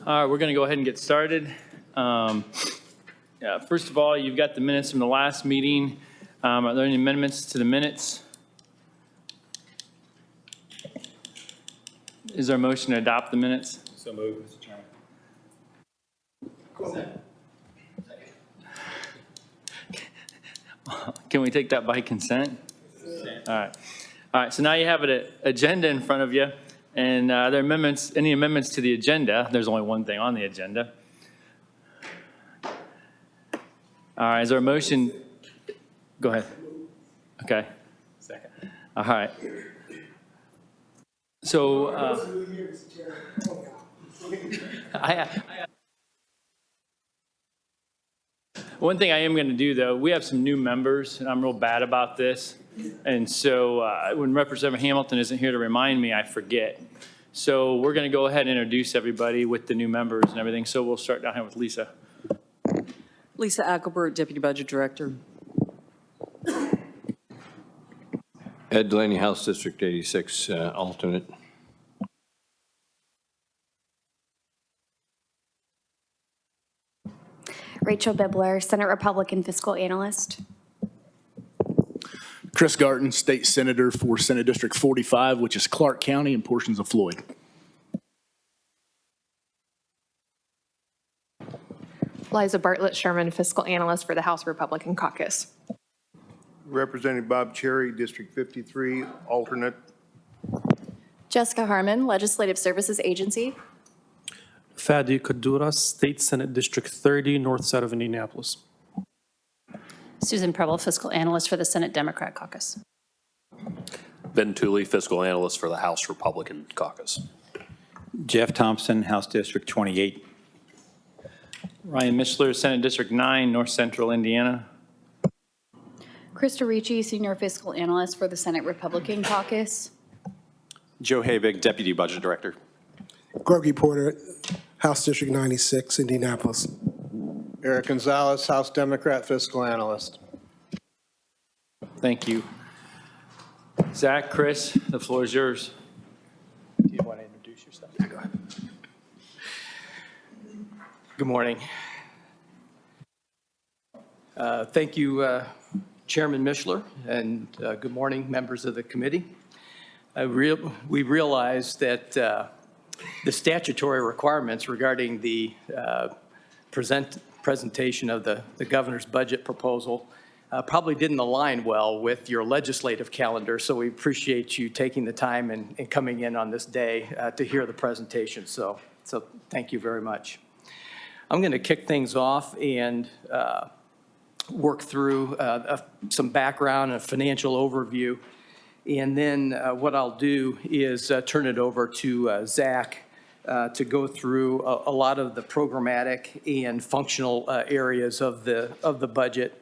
All right, we're going to go ahead and get started. First of all, you've got the minutes from the last meeting. Are there any amendments to the minutes? Is there a motion to adopt the minutes? So moved, Mr. Chairman. Can we take that by consent? All right, so now you have an agenda in front of you. And are there amendments, any amendments to the agenda? There's only one thing on the agenda. All right, is there a motion? Go ahead. Okay. Second. All right. So one thing I am going to do, though, we have some new members, and I'm real bad about this. And so when Representative Hamilton isn't here to remind me, I forget. So we're going to go ahead and introduce everybody with the new members and everything. So we'll start down here with Lisa. Lisa Ackelbert, Deputy Budget Director. Ed Delaney, House District 86, alternate. Rachel Bibler, Senate Republican Fiscal Analyst. Chris Garton, State Senator for Senate District 45, which is Clark County and portions of Floyd. Liza Bartlett Sherman, Fiscal Analyst for the House Republican Caucus. Representative Bob Cherry, District 53, alternate. Jessica Harmon, Legislative Services Agency. Fadi Kaduras, State Senate District 30, north side of Indianapolis. Susan Preble, Fiscal Analyst for the Senate Democrat Caucus. Ben Tooley, Fiscal Analyst for the House Republican Caucus. Jeff Thompson, House District 28. Ryan Mishler, Senate District 9, North Central Indiana. Krista Ricci, Senior Fiscal Analyst for the Senate Republican Caucus. Joe Habig, Deputy Budget Director. Gorgie Porter, House District 96, Indianapolis. Eric Gonzalez, House Democrat Fiscal Analyst. Thank you. Zach, Chris, the floor is yours. Do you want to introduce yourself? Yeah, go ahead. Good morning. Thank you, Chairman Mishler, and good morning, members of the committee. We realize that the statutory requirements regarding the presentation of the governor's budget proposal probably didn't align well with your legislative calendar, so we appreciate you taking the time and coming in on this day to hear the presentation. So thank you very much. I'm going to kick things off and work through some background and a financial overview. And then what I'll do is turn it over to Zach to go through a lot of the programmatic and functional areas of the budget.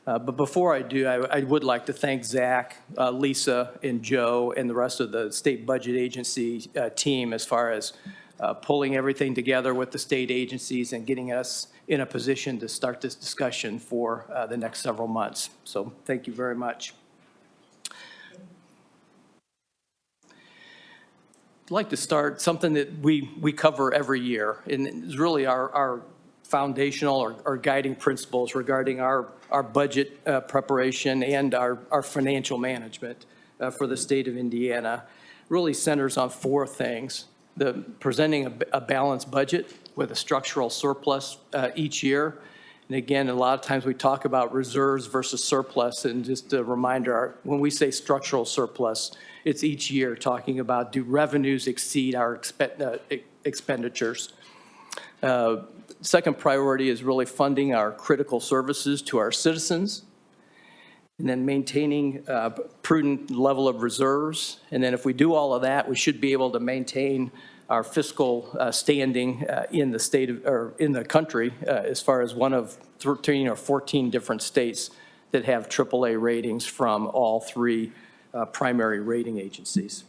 But before I do, I would like to thank Zach, Lisa, and Joe, and the rest of the state budget agency team as far as pulling everything together with the state agencies and getting us in a position to start this discussion for the next several months. So thank you very much. I'd like to start something that we cover every year, and it's really our foundational or guiding principles regarding our budget preparation and our financial management for the state of Indiana. Really centers on four things: presenting a balanced budget with a structural surplus each year. And again, a lot of times we talk about reserves versus surplus, and just a reminder, when we say structural surplus, it's each year talking about, do revenues exceed our expenditures? Second priority is really funding our critical services to our citizens, and then maintaining a prudent level of reserves. And then if we do all of that, we should be able to maintain our fiscal standing in the state of, or in the country as far as one of 13 or 14 different states that have AAA ratings from all three primary rating agencies.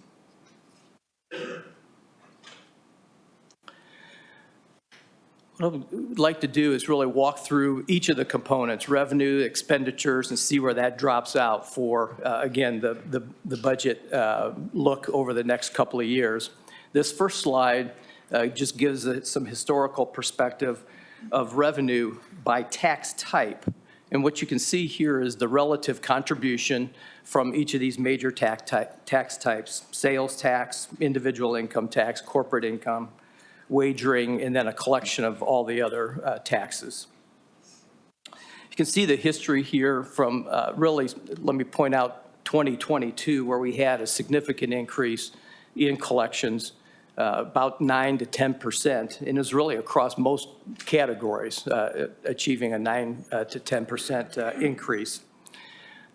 What I would like to do is really walk through each of the components, revenue, expenditures, and see where that drops out for, again, the budget look over the next couple of years. This first slide just gives it some historical perspective of revenue by tax type. And what you can see here is the relative contribution from each of these major tax types: sales tax, individual income tax, corporate income, wagering, and then a collection of all the other taxes. You can see the history here from really, let me point out 2022, where we had a significant increase in collections, about 9 to 10%, and it was really across most categories, achieving a 9 to 10% increase.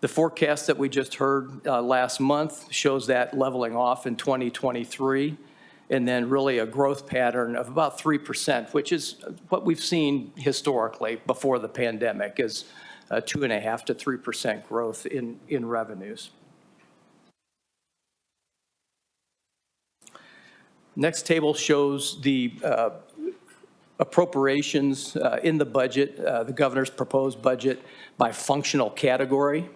The forecast that we just heard last month shows that leveling off in 2023, and then really a growth pattern of about 3%, which is what we've seen historically before the pandemic, is 2.5% to 3% growth in revenues. Next table shows the appropriations in the budget, the governor's proposed budget by functional category.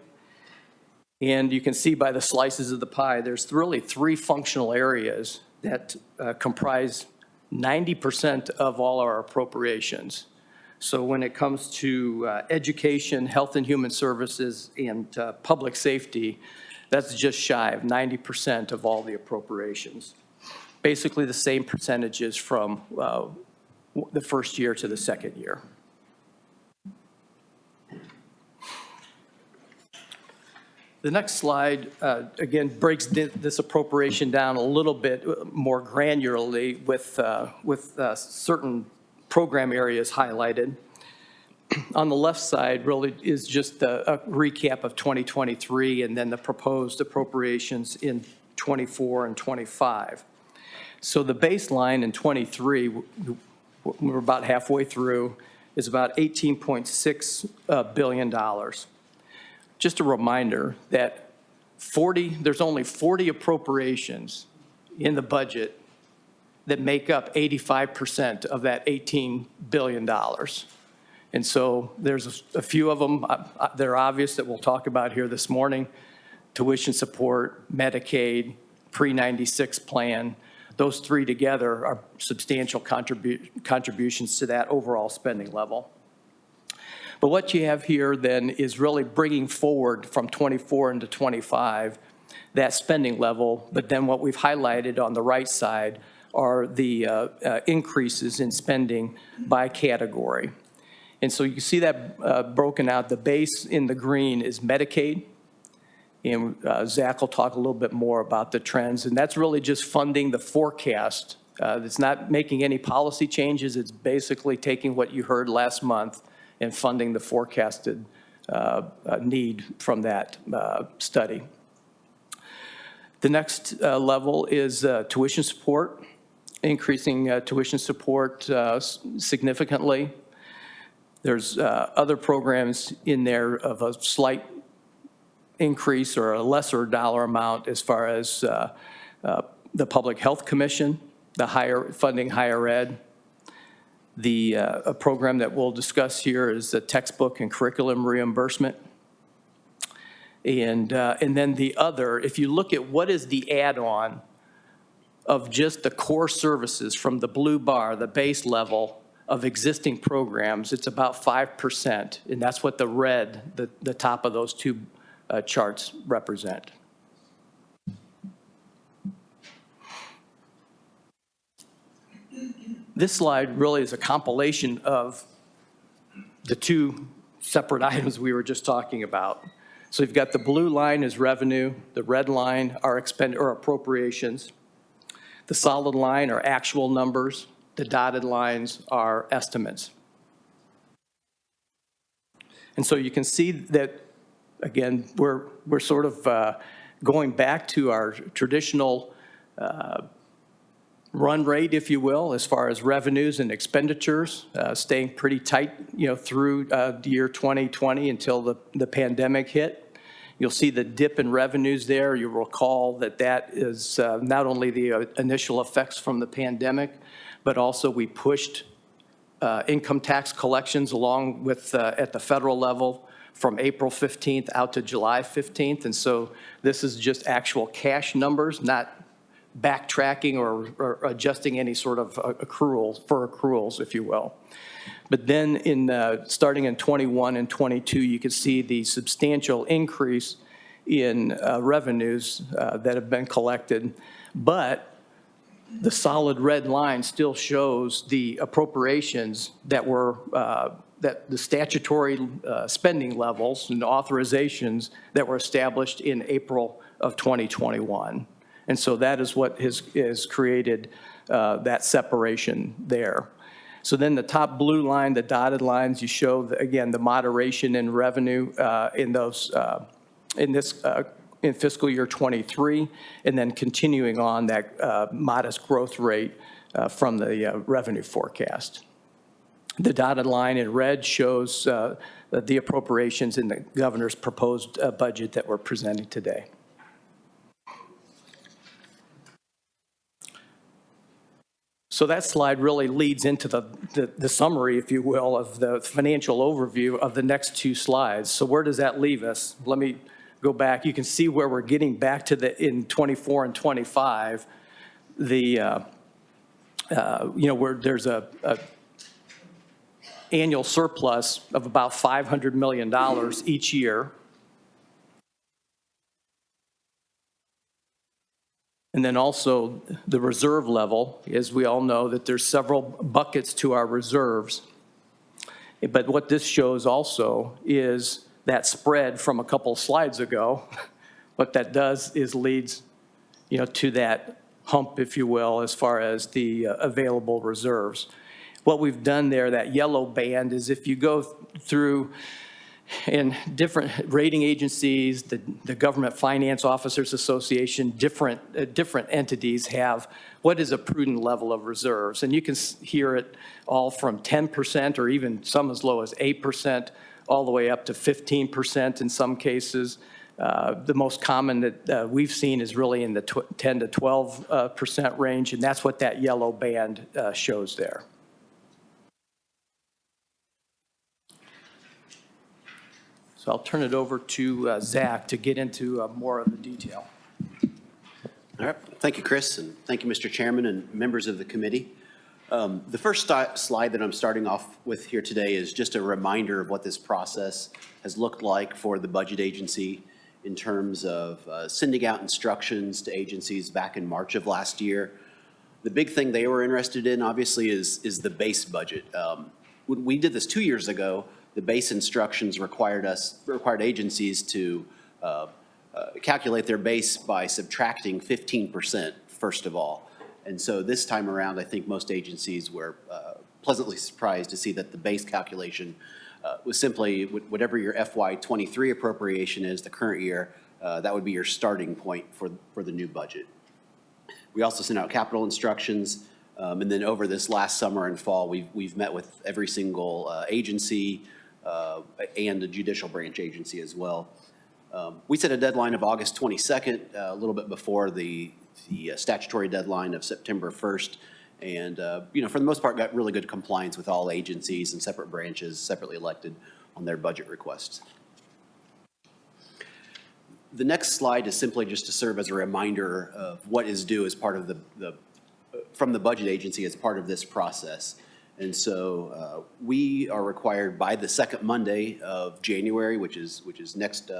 And you can see by the slices of the pie, there's really 3 functional areas that comprise 90% of all our appropriations. So when it comes to education, health and human services, and public safety, that's just shy of 90% of all the appropriations. Basically the same percentages from the first year to the second year. The next slide, again, breaks this appropriation down a little bit more granularly with certain program areas highlighted. On the left side really is just a recap of 2023 and then the proposed appropriations in 24 and 25. So the baseline in 23, we're about halfway through, is about $18.6 billion. Just a reminder that there's only 40 appropriations in the budget that make up 85% of that $18 billion. And so there's a few of them that are obvious that we'll talk about here this morning: tuition support, Medicaid, pre-96 plan. Those 3 together are substantial contributions to that overall spending level. But what you have here then is really bringing forward from 24 into 25 that spending level, but then what we've highlighted on the right side are the increases in spending by category. And so you can see that broken out. The base in the green is Medicaid, and Zach will talk a little bit more about the trends, and that's really just funding the forecast. It's not making any policy changes. It's basically taking what you heard last month and funding the forecasted need from that study. The next level is tuition support, increasing tuition support significantly. There's other programs in there of a slight increase or a lesser dollar amount as far as the Public Health Commission, the funding higher ed. A program that we'll discuss here is the textbook and curriculum reimbursement. And then the other, if you look at what is the add-on of just the core services from the blue bar, the base level of existing programs, it's about 5%. And that's what the red, the top of those 2 charts represent. This slide really is a compilation of the 2 separate items we were just talking about. So you've got the blue line is revenue, the red line are appropriations, the solid line are actual numbers, the dotted lines are estimates. And so you can see that, again, we're sort of going back to our traditional run rate, if you will, as far as revenues and expenditures, staying pretty tight, through the year 2020 until the pandemic hit. You'll see the dip in revenues there. You'll recall that is not only the initial effects from the pandemic, but also we pushed income tax collections along with at the federal level from April 15th out to July 15th. And so this is just actual cash numbers, not backtracking or adjusting any sort of accruals, if you will. But then starting in 21 and 22, you can see the substantial increase in revenues that have been collected. But the solid red line still shows the appropriations that were, that the statutory spending levels and authorizations that were established in April of 2021. And so that is what has created that separation there. So then the top blue line, the dotted lines, you show, again, the moderation in revenue in fiscal year 23, and then continuing on that modest growth rate from the revenue forecast. The dotted line in red shows the appropriations in the governor's proposed budget that we're presenting today. So that slide really leads into the summary, if you will, of the financial overview of the next two slides. So where does that leave us? Let me go back. You can see where we're getting back to in 24 and 25, where there's a annual surplus of about $500 million each year. And then also the reserve level, as we all know, that there's several buckets to our reserves. But what this shows also is that spread from a couple of slides ago. What that does is leads, to that hump, if you will, as far as the available reserves. What we've done there, that yellow band, is if you go through in different rating agencies, the Government Finance Officers Association, different entities have what is a prudent level of reserves. And you can hear it all from 10% or even some as low as 8%, all the way up to 15% in some cases. The most common that we've seen is really in the 10 to 12% range, and that's what that yellow band shows there. So I'll turn it over to Zach to get into more of the detail. All right. Thank you, Chris, and thank you, Mr. Chairman and members of the committee. The first slide that I'm starting off with here today is just a reminder of what this process has looked like for the budget agency in terms of sending out instructions to agencies back in March of last year. The big thing they were interested in, obviously, is the base budget. When we did this 2 years ago, the base instructions required agencies to calculate their base by subtracting 15%, first of all. And so this time around, I think most agencies were pleasantly surprised to see that the base calculation was simply whatever your FY23 appropriation is, the current year, that would be your starting point for the new budget. We also sent out capital instructions, and then over this last summer and fall, we've met with every single agency and the judicial branch agency as well. We set a deadline of August 22nd, a little bit before the statutory deadline of September 1st. And, for the most part, got really good compliance with all agencies and separate branches, separately elected, on their budget requests. The next slide is simply just to serve as a reminder of what is due as part of from the budget agency as part of this process. And so we are required by the second Monday of January, which is next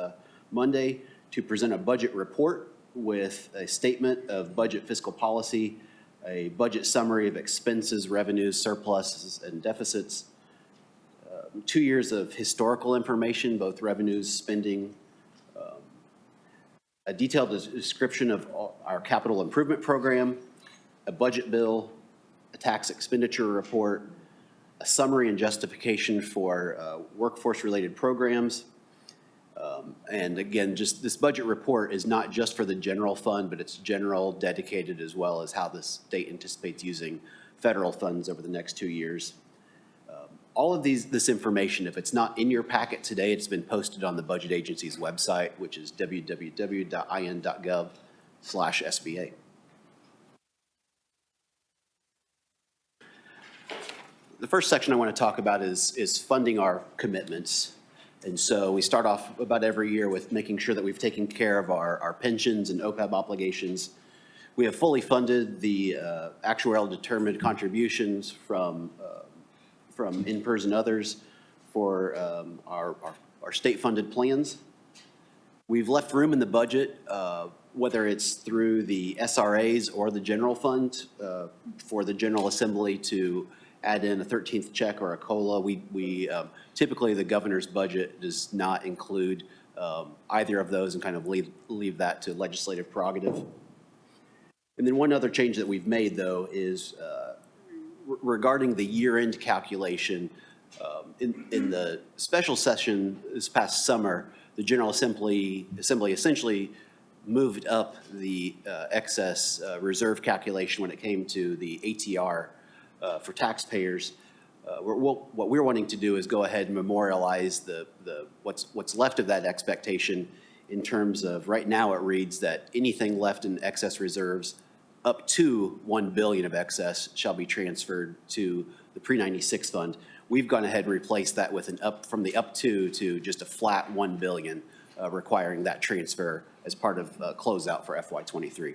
Monday, to present a budget report with a statement of budget fiscal policy, a budget summary of expenses, revenues, surpluses, and deficits, 2 years of historical information, both revenues, spending, a detailed description of our capital improvement program, a budget bill, a tax expenditure report, a summary and justification for workforce-related programs. And again, just this budget report is not just for the general fund, but it's general, dedicated, as well as how the state anticipates using federal funds over the next 2 years. All of this information, if it's not in your packet today, it's been posted on the budget agency's website, which is www.in.gov/SBA. The first section I want to talk about is funding our commitments. And so we start off about every year with making sure that we've taken care of our pensions and OPEB obligations. We have fully funded the actuarial determined contributions from INPERS and others for our state-funded plans. We've left room in the budget, whether it's through the SRAs or the general fund, for the General Assembly to add in a 13th check or a COLA. Typically, the governor's budget does not include either of those and kind of leave that to legislative prerogative. And then one other change that we've made, though, is regarding the year-end calculation. In the special session this past summer, the General Assembly essentially moved up the excess reserve calculation when it came to the ATR for taxpayers. What we're wanting to do is go ahead and memorialize what's left of that expectation in terms of, right now it reads that anything left in excess reserves up to $1 billion of excess shall be transferred to the pre-96 fund. We've gone ahead and replaced that with from the up to just a flat $1 billion, requiring that transfer as part of closeout for FY23.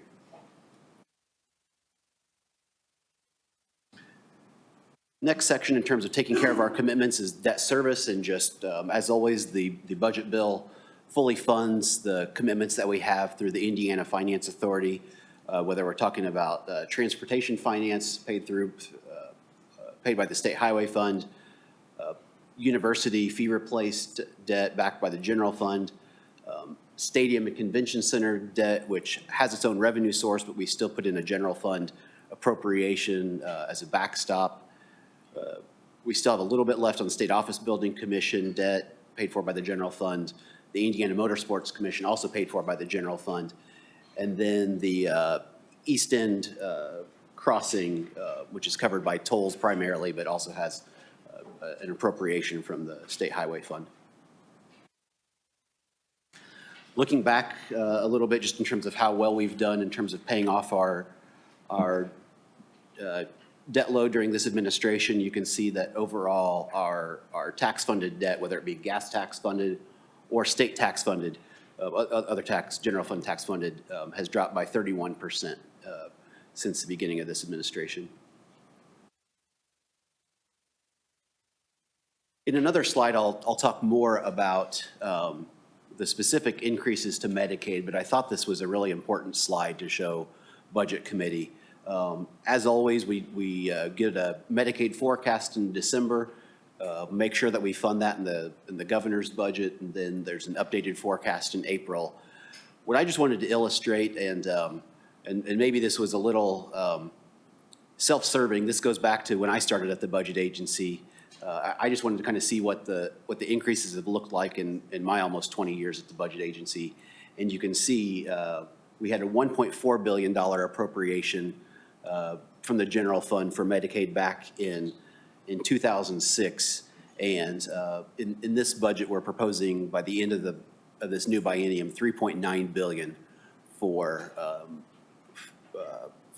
Next section in terms of taking care of our commitments is debt service, and just as always, the budget bill fully funds the commitments that we have through the Indiana Finance Authority, whether we're talking about transportation finance paid by the State Highway Fund, university fee replaced debt backed by the general fund, stadium and convention center debt, which has its own revenue source, but we still put in a general fund appropriation as a backstop. We still have a little bit left on the State Office Building Commission debt paid for by the general fund. The Indiana Motorsports Commission also paid for by the general fund. And then the East End crossing, which is covered by tolls primarily, but also has an appropriation from the State Highway Fund. Looking back a little bit, just in terms of how well we've done in terms of paying off our debt load during this administration, you can see that overall our tax-funded debt, whether it be gas tax-funded or state tax-funded, other general fund tax-funded, has dropped by 31% since the beginning of this administration. In another slide, I'll talk more about the specific increases to Medicaid, but I thought this was a really important slide to show Budget Committee. As always, we get a Medicaid forecast in December, make sure that we fund that in the governor's budget, and then there's an updated forecast in April. What I just wanted to illustrate, and maybe this was a little self-serving, this goes back to when I started at the budget agency. I just wanted to kind of see what the increases have looked like in my almost 20 years at the budget agency. And you can see we had a $1.4 billion appropriation from the general fund for Medicaid back in 2006. And in this budget, we're proposing by the end of this new biennium, $3.9 billion for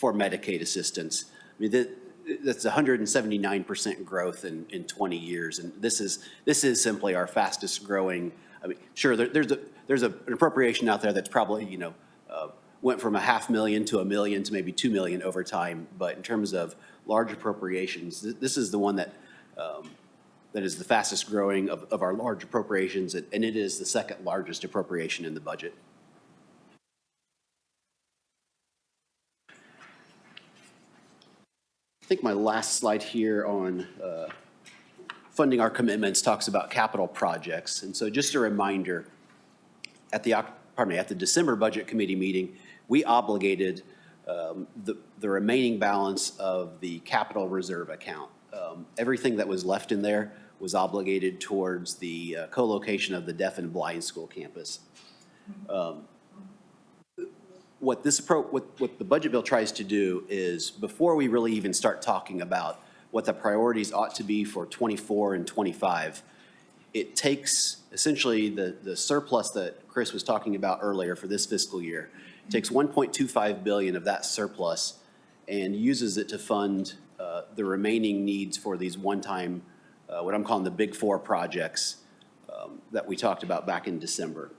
Medicaid assistance. I mean, that's 179% growth in 20 years, and this is simply our fastest growing. I mean, sure, there's an appropriation out there that's probably went from $500,000 to $1 million to maybe $2 million over time, but in terms of large appropriations, this is the one that is the fastest growing of our large appropriations, and it is the second largest appropriation in the budget. I think my last slide here on funding our commitments talks about capital projects. And so just a reminder, at the December Budget Committee meeting, we obligated the remaining balance of the capital reserve account. Everything that was left in there was obligated towards the co-location of the deaf and blind school campus. What the budget bill tries to do is, before we really even start talking about what the priorities ought to be for 24 and 25, it takes essentially the surplus that Chris was talking about earlier for this fiscal year. It takes $1.25 billion of that surplus and uses it to fund the remaining needs for these one-time, what I'm calling the Big Four projects that we talked about back in December.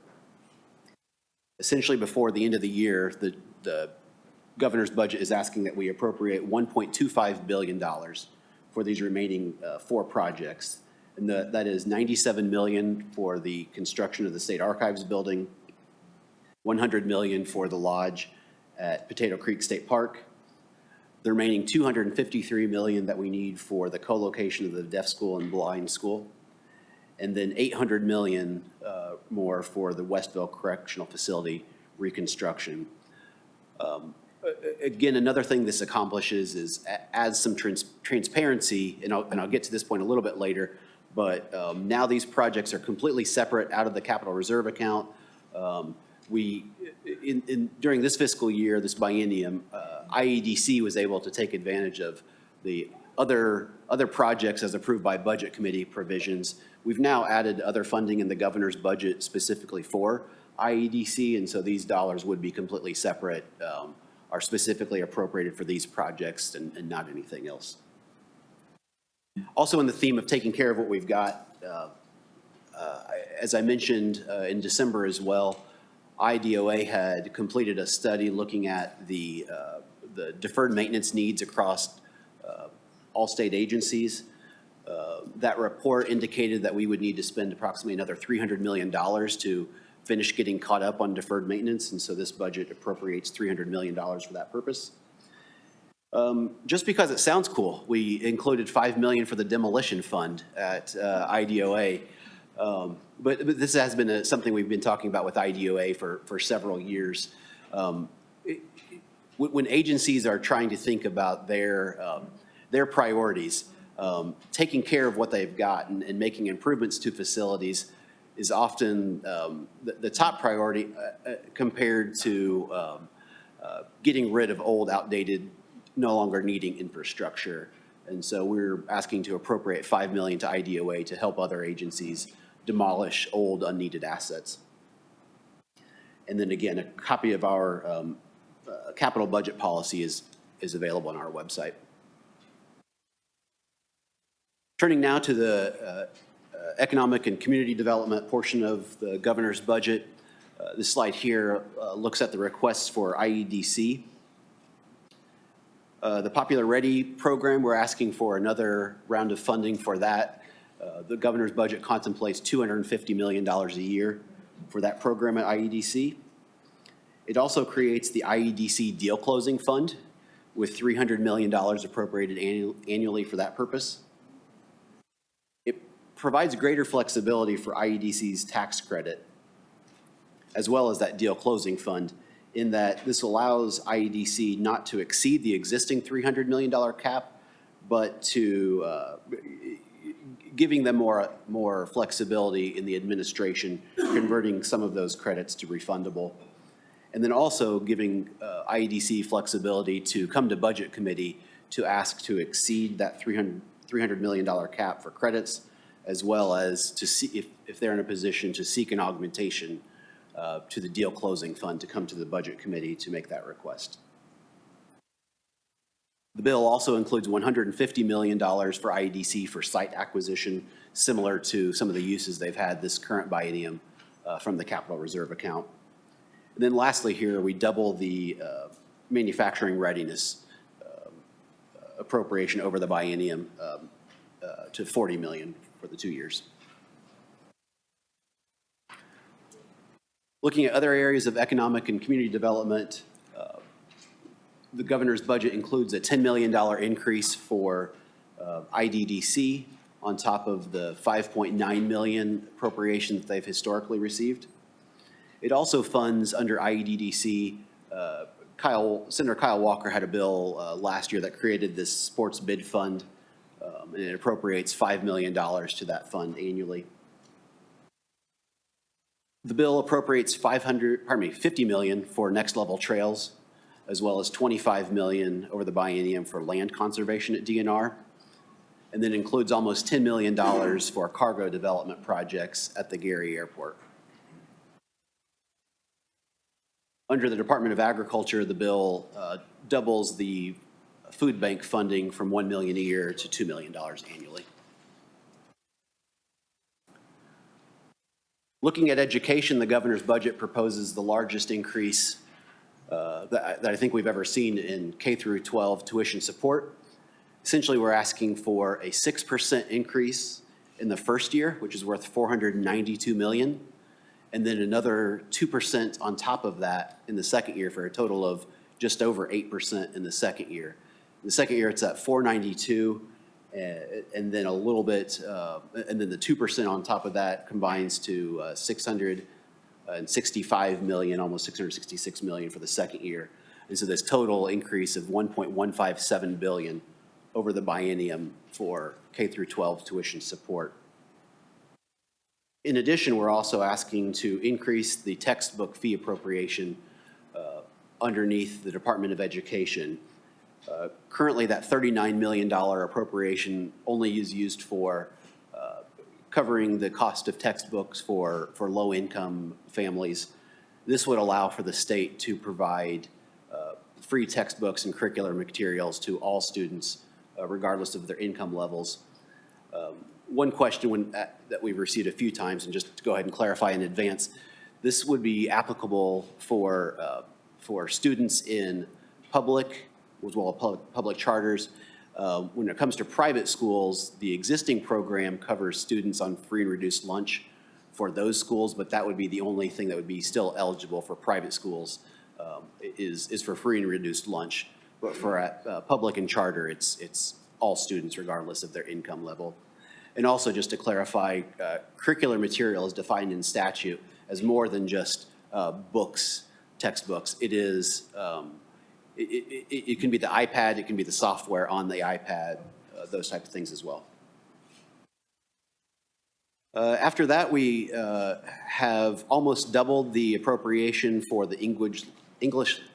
Essentially, before the end of the year, the governor's budget is asking that we appropriate $1.25 billion for these remaining 4 projects. And that is $97 million for the construction of the State Archives building, $100 million for the lodge at Potato Creek State Park, the remaining $253 million that we need for the co-location of the deaf school and blind school, and then $800 million more for the Westville Correctional Facility reconstruction. Again, another thing this accomplishes is adds some transparency, and I'll get to this point a little bit later, but now these projects are completely separate out of the capital reserve account. During this fiscal year, this biennium, IEDC was able to take advantage of the other projects as approved by budget committee provisions. We've now added other funding in the governor's budget specifically for IEDC, and so these dollars would be completely separate, are specifically appropriated for these projects and not anything else. Also in the theme of taking care of what we've got, as I mentioned in December as well, IDOA had completed a study looking at the deferred maintenance needs across all state agencies. That report indicated that we would need to spend approximately another $300 million to finish getting caught up on deferred maintenance, and so this budget appropriates $300 million for that purpose. Just because it sounds cool, we included $5 million for the demolition fund at IDOA. But this has been something we've been talking about with IDOA for several years. When agencies are trying to think about their priorities, taking care of what they've got and making improvements to facilities is often the top priority compared to getting rid of old, outdated, no longer needing infrastructure. And so we're asking to appropriate $5 million to IDOA to help other agencies demolish old, unneeded assets. And then again, a copy of our capital budget policy is available on our website. Turning now to the economic and community development portion of the governor's budget. This slide here looks at the requests for IEDC. The Popular Ready program, we're asking for another round of funding for that. The governor's budget contemplates $250 million a year for that program at IEDC. It also creates the IEDC Deal Closing Fund with $300 million appropriated annually for that purpose. It provides greater flexibility for IEDC's tax credit, as well as that Deal Closing Fund, in that this allows IEDC not to exceed the existing $300 million cap, but to giving them more flexibility in the administration, converting some of those credits to refundable. And then also giving IEDC flexibility to come to budget committee to ask to exceed that $300 million cap for credits, as well as to see if they're in a position to seek an augmentation to the deal closing fund to come to the budget committee to make that request. The bill also includes $150 million for IEDC for site acquisition, similar to some of the uses they've had this current biennium from the capital reserve account. And then lastly here, we double the manufacturing readiness appropriation over the biennium to $40 million for the 2 years. Looking at other areas of economic and community development, the governor's budget includes a $10 million increase for IDDC on top of the $5.9 million appropriation that they've historically received. It also funds under IEDDC. Senator Kyle Walker had a bill last year that created this sports bid fund, and it appropriates $5 million to that fund annually. The bill appropriates $50 million for next level trails, as well as $25 million over the biennium for land conservation at DNR, and then includes almost $10 million for cargo development projects at the Gary Airport. Under the Department of Agriculture, the bill doubles the food bank funding from $1 million a year to $2 million annually. Looking at education, the governor's budget proposes the largest increase that I think we've ever seen in K through 12 tuition support. Essentially, we're asking for a 6% increase in the first year, which is worth $492 million, and then another 2% on top of that in the second year for a total of just over 8% in the second year. In the second year, it's at 492, and then a little bit, and then the 2% on top of that combines to 665 million, almost 666 million for the second year. And so this total increase of 1.157 billion over the biennium for K through 12 tuition support. In addition, we're also asking to increase the textbook fee appropriation underneath the Department of Education. Currently, that $39 million appropriation only is used for covering the cost of textbooks for low-income families. This would allow for the state to provide free textbooks and curricular materials to all students, regardless of their income levels. One question that we've received a few times, and just to go ahead and clarify in advance, this would be applicable for students in public, as well as public charters. When it comes to private schools, the existing program covers students on free and reduced lunch for those schools, but that would be the only thing that would be still eligible for private schools is for free and reduced lunch. But for public and charter, it's all students regardless of their income level. And also, just to clarify, curricular material is defined in statute as more than just books, textbooks. It is, it can be the iPad, it can be the software on the iPad, those types of things as well. After that, we have almost doubled the appropriation for the English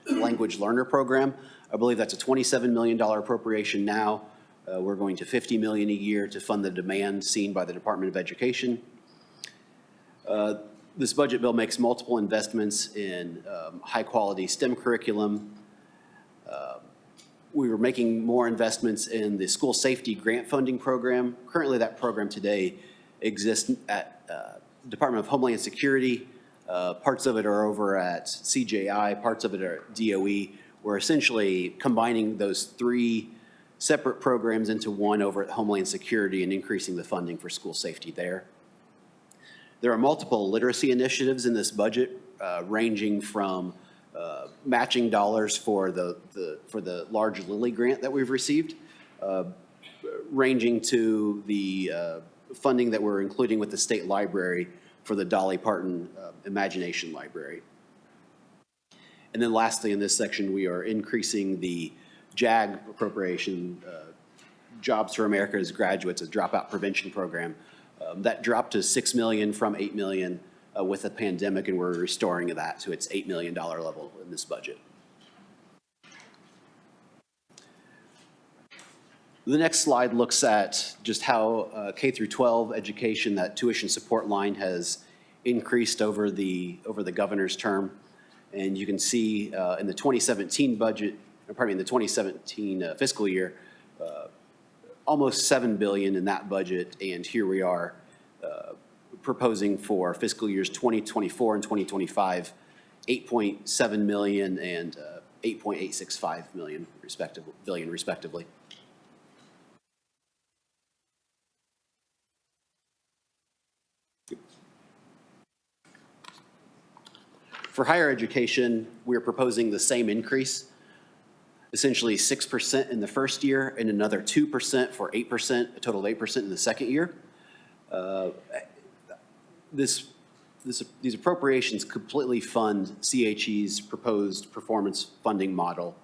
language learner program. I believe that's a $27 million appropriation now. We're going to $50 million a year to fund the demand seen by the Department of Education. This budget bill makes multiple investments in high-quality STEM curriculum. We were making more investments in the school safety grant funding program. Currently, that program today exists at Department of Homeland Security. Parts of it are over at CJI, parts of it are at DOE. We're essentially combining those three separate programs into one over at Homeland Security and increasing the funding for school safety there. There are multiple literacy initiatives in this budget, ranging from matching dollars for the large Lilly grant that we've received, ranging to the funding that we're including with the state library for the Dolly Parton Imagination Library. And then lastly, in this section, we are increasing the JAG appropriation, Jobs for America's Graduates, a dropout prevention program. That dropped to $6 million from $8 million with the pandemic, and we're restoring that to its $8 million level in this budget. The next slide looks at just how K through 12 education, that tuition support line, has increased over the governor's term. And you can see in the 2017 budget, in the 2017 fiscal year, almost $7 billion in that budget, and here we are proposing for fiscal years 2024 and 2025, 8.7 million and 8.865 million respectively. For higher education, we're proposing the same increase, essentially 6% in the first year and another 2% for 8%, a total of 8% in the second year. These appropriations completely fund CHE's proposed performance funding model,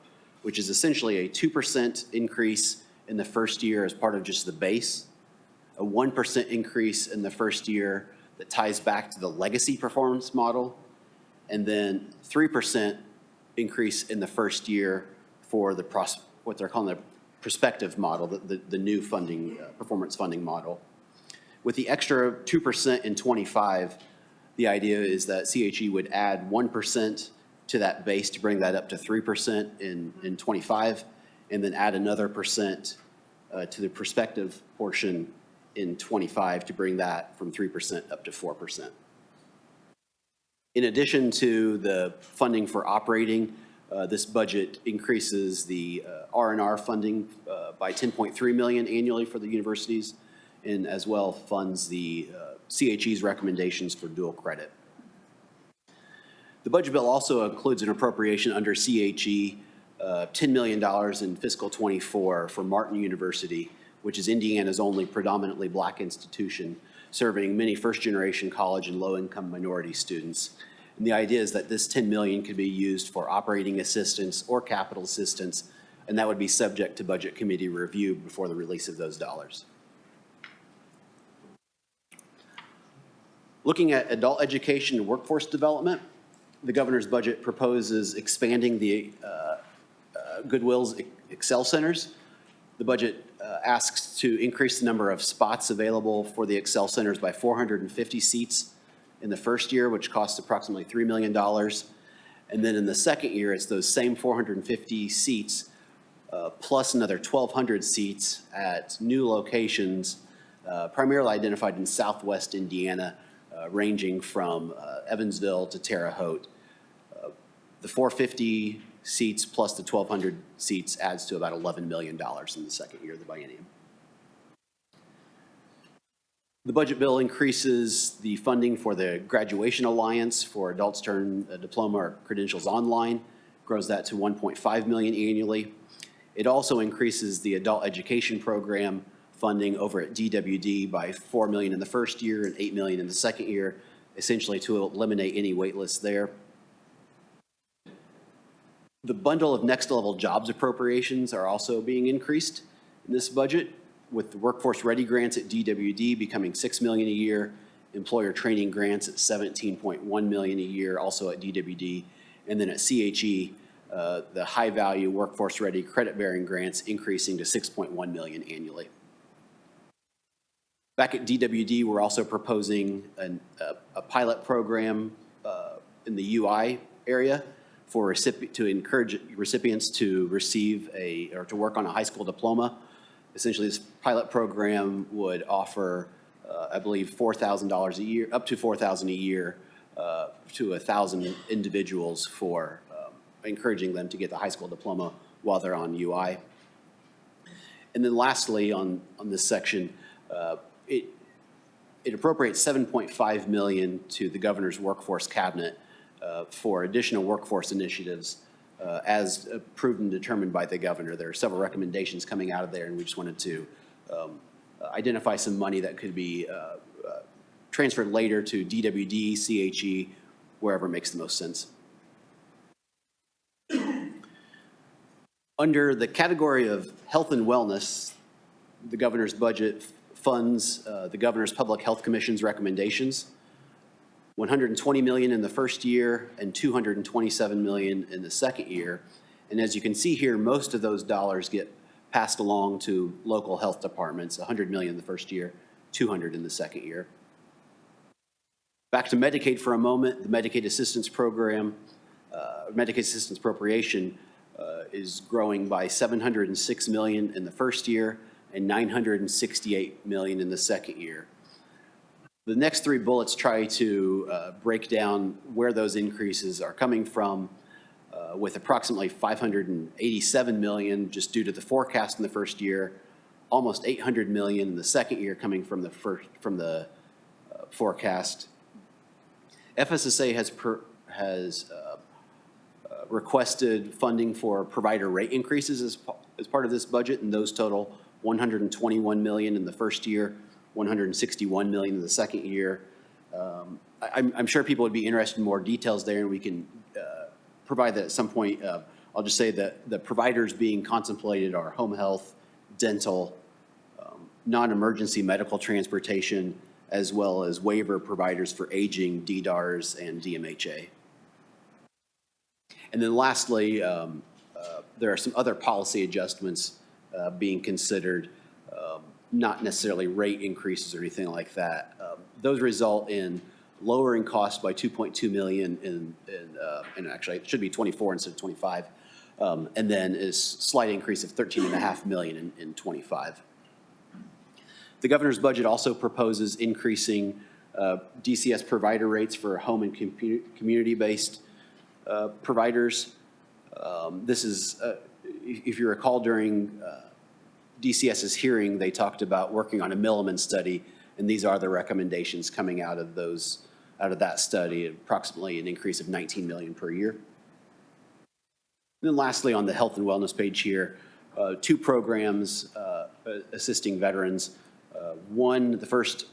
which is essentially a 2% increase in the first year as part of just the base, a 1% increase in the first year that ties back to the legacy performance model, and then 3% increase in the first year for the what they're calling the prospective model, the new funding, performance funding model. With the extra 2% in 25, the idea is that CHE would add 1% to that base to bring that up to 3% in 25, and then add another percent to the prospective portion in 25 to bring that from 3% up to 4%. In addition to the funding for operating, This budget increases the R&R funding by $10.3 million annually for the universities, and as well funds the CHE's recommendations for dual credit. The budget bill also includes an appropriation under CHE, $10 million in fiscal '24 for Martin University, which is Indiana's only predominantly black institution, serving many first-generation college and low-income minority students. And the idea is that this $10 million could be used for operating assistance or capital assistance, and that would be subject to Budget Committee review before the release of those dollars. Looking at adult education and workforce development, the governor's budget proposes expanding the Goodwill's Excel Centers. The budget asks to increase the number of spots available for the Excel Centers by 450 seats in the first year, which costs approximately $3 million. And then in the second year, it's those same 450 seats plus another 1,200 seats at new locations, primarily identified in Southwest Indiana, ranging from Evansville to Terre Haute. The 450 seats plus the 1,200 seats adds to about $11 million in the second year of the biennium. The budget bill increases the funding for the Graduation Alliance for adults turn a diploma or credentials online, grows that to $1.5 million annually. It also increases the adult education program funding over at DWD by $4 million in the first year and $8 million in the second year, essentially to eliminate any wait lists there. The bundle of next level jobs appropriations are also being increased in this budget, with the workforce ready grants at DWD becoming $6 million a year, employer training grants at $17.1 million a year, also at DWD, and then at CHE, the high value workforce ready credit bearing grants increasing to $6.1 million annually. Back at DWD, we're also proposing a pilot program in the UI area to encourage recipients to receive or to work on a high school diploma. Essentially, this pilot program would offer, I believe, $4,000 a year, up to $4,000 a year to 1,000 individuals for encouraging them to get the high school diploma while they're on UI. And then lastly, on this section, it appropriates $7.5 million to the governor's workforce cabinet for additional workforce initiatives as approved and determined by the governor. There are several recommendations coming out of there, and we just wanted to identify some money that could be transferred later to DWD, CHE, wherever makes the most sense. Under the category of health and wellness, the governor's budget funds the Governor's Public Health Commission's recommendations. $120 million in the first year and $227 million in the second year. And as you can see here, most of those dollars get passed along to local health departments, $100 million in the first year, $200 in the second year. Back to Medicaid for a moment. The Medicaid Assistance Program, Medicaid Assistance Appropriation is growing by $706 million in the first year and $968 million in the second year. The next three bullets try to break down where those increases are coming from, with approximately $587 million just due to the forecast in the first year, almost $800 million in the second year coming from the forecast. FSSA has requested funding for provider rate increases as part of this budget, and those total $121 million in the first year, $161 million in the second year. I'm sure people would be interested in more details there, and we can provide that at some point. I'll just say that the providers being contemplated are home health, dental, non-emergency medical transportation, as well as waiver providers for aging, DDARs, and DMHA. And then lastly, there are some other policy adjustments being considered, not necessarily rate increases or anything like that. Those result in lowering costs by $2.2 million and actually it should be 24 instead of 25, and then a slight increase of $13.5 million in 25. The governor's budget also proposes increasing DCS provider rates for home and community-based providers This is, if you recall during DCS's hearing, they talked about working on a Milliman study, and these are the recommendations coming out of that study, approximately an increase of 19 million per year. And then lastly, on the health and wellness page here, 2 programs assisting veterans. One, the first,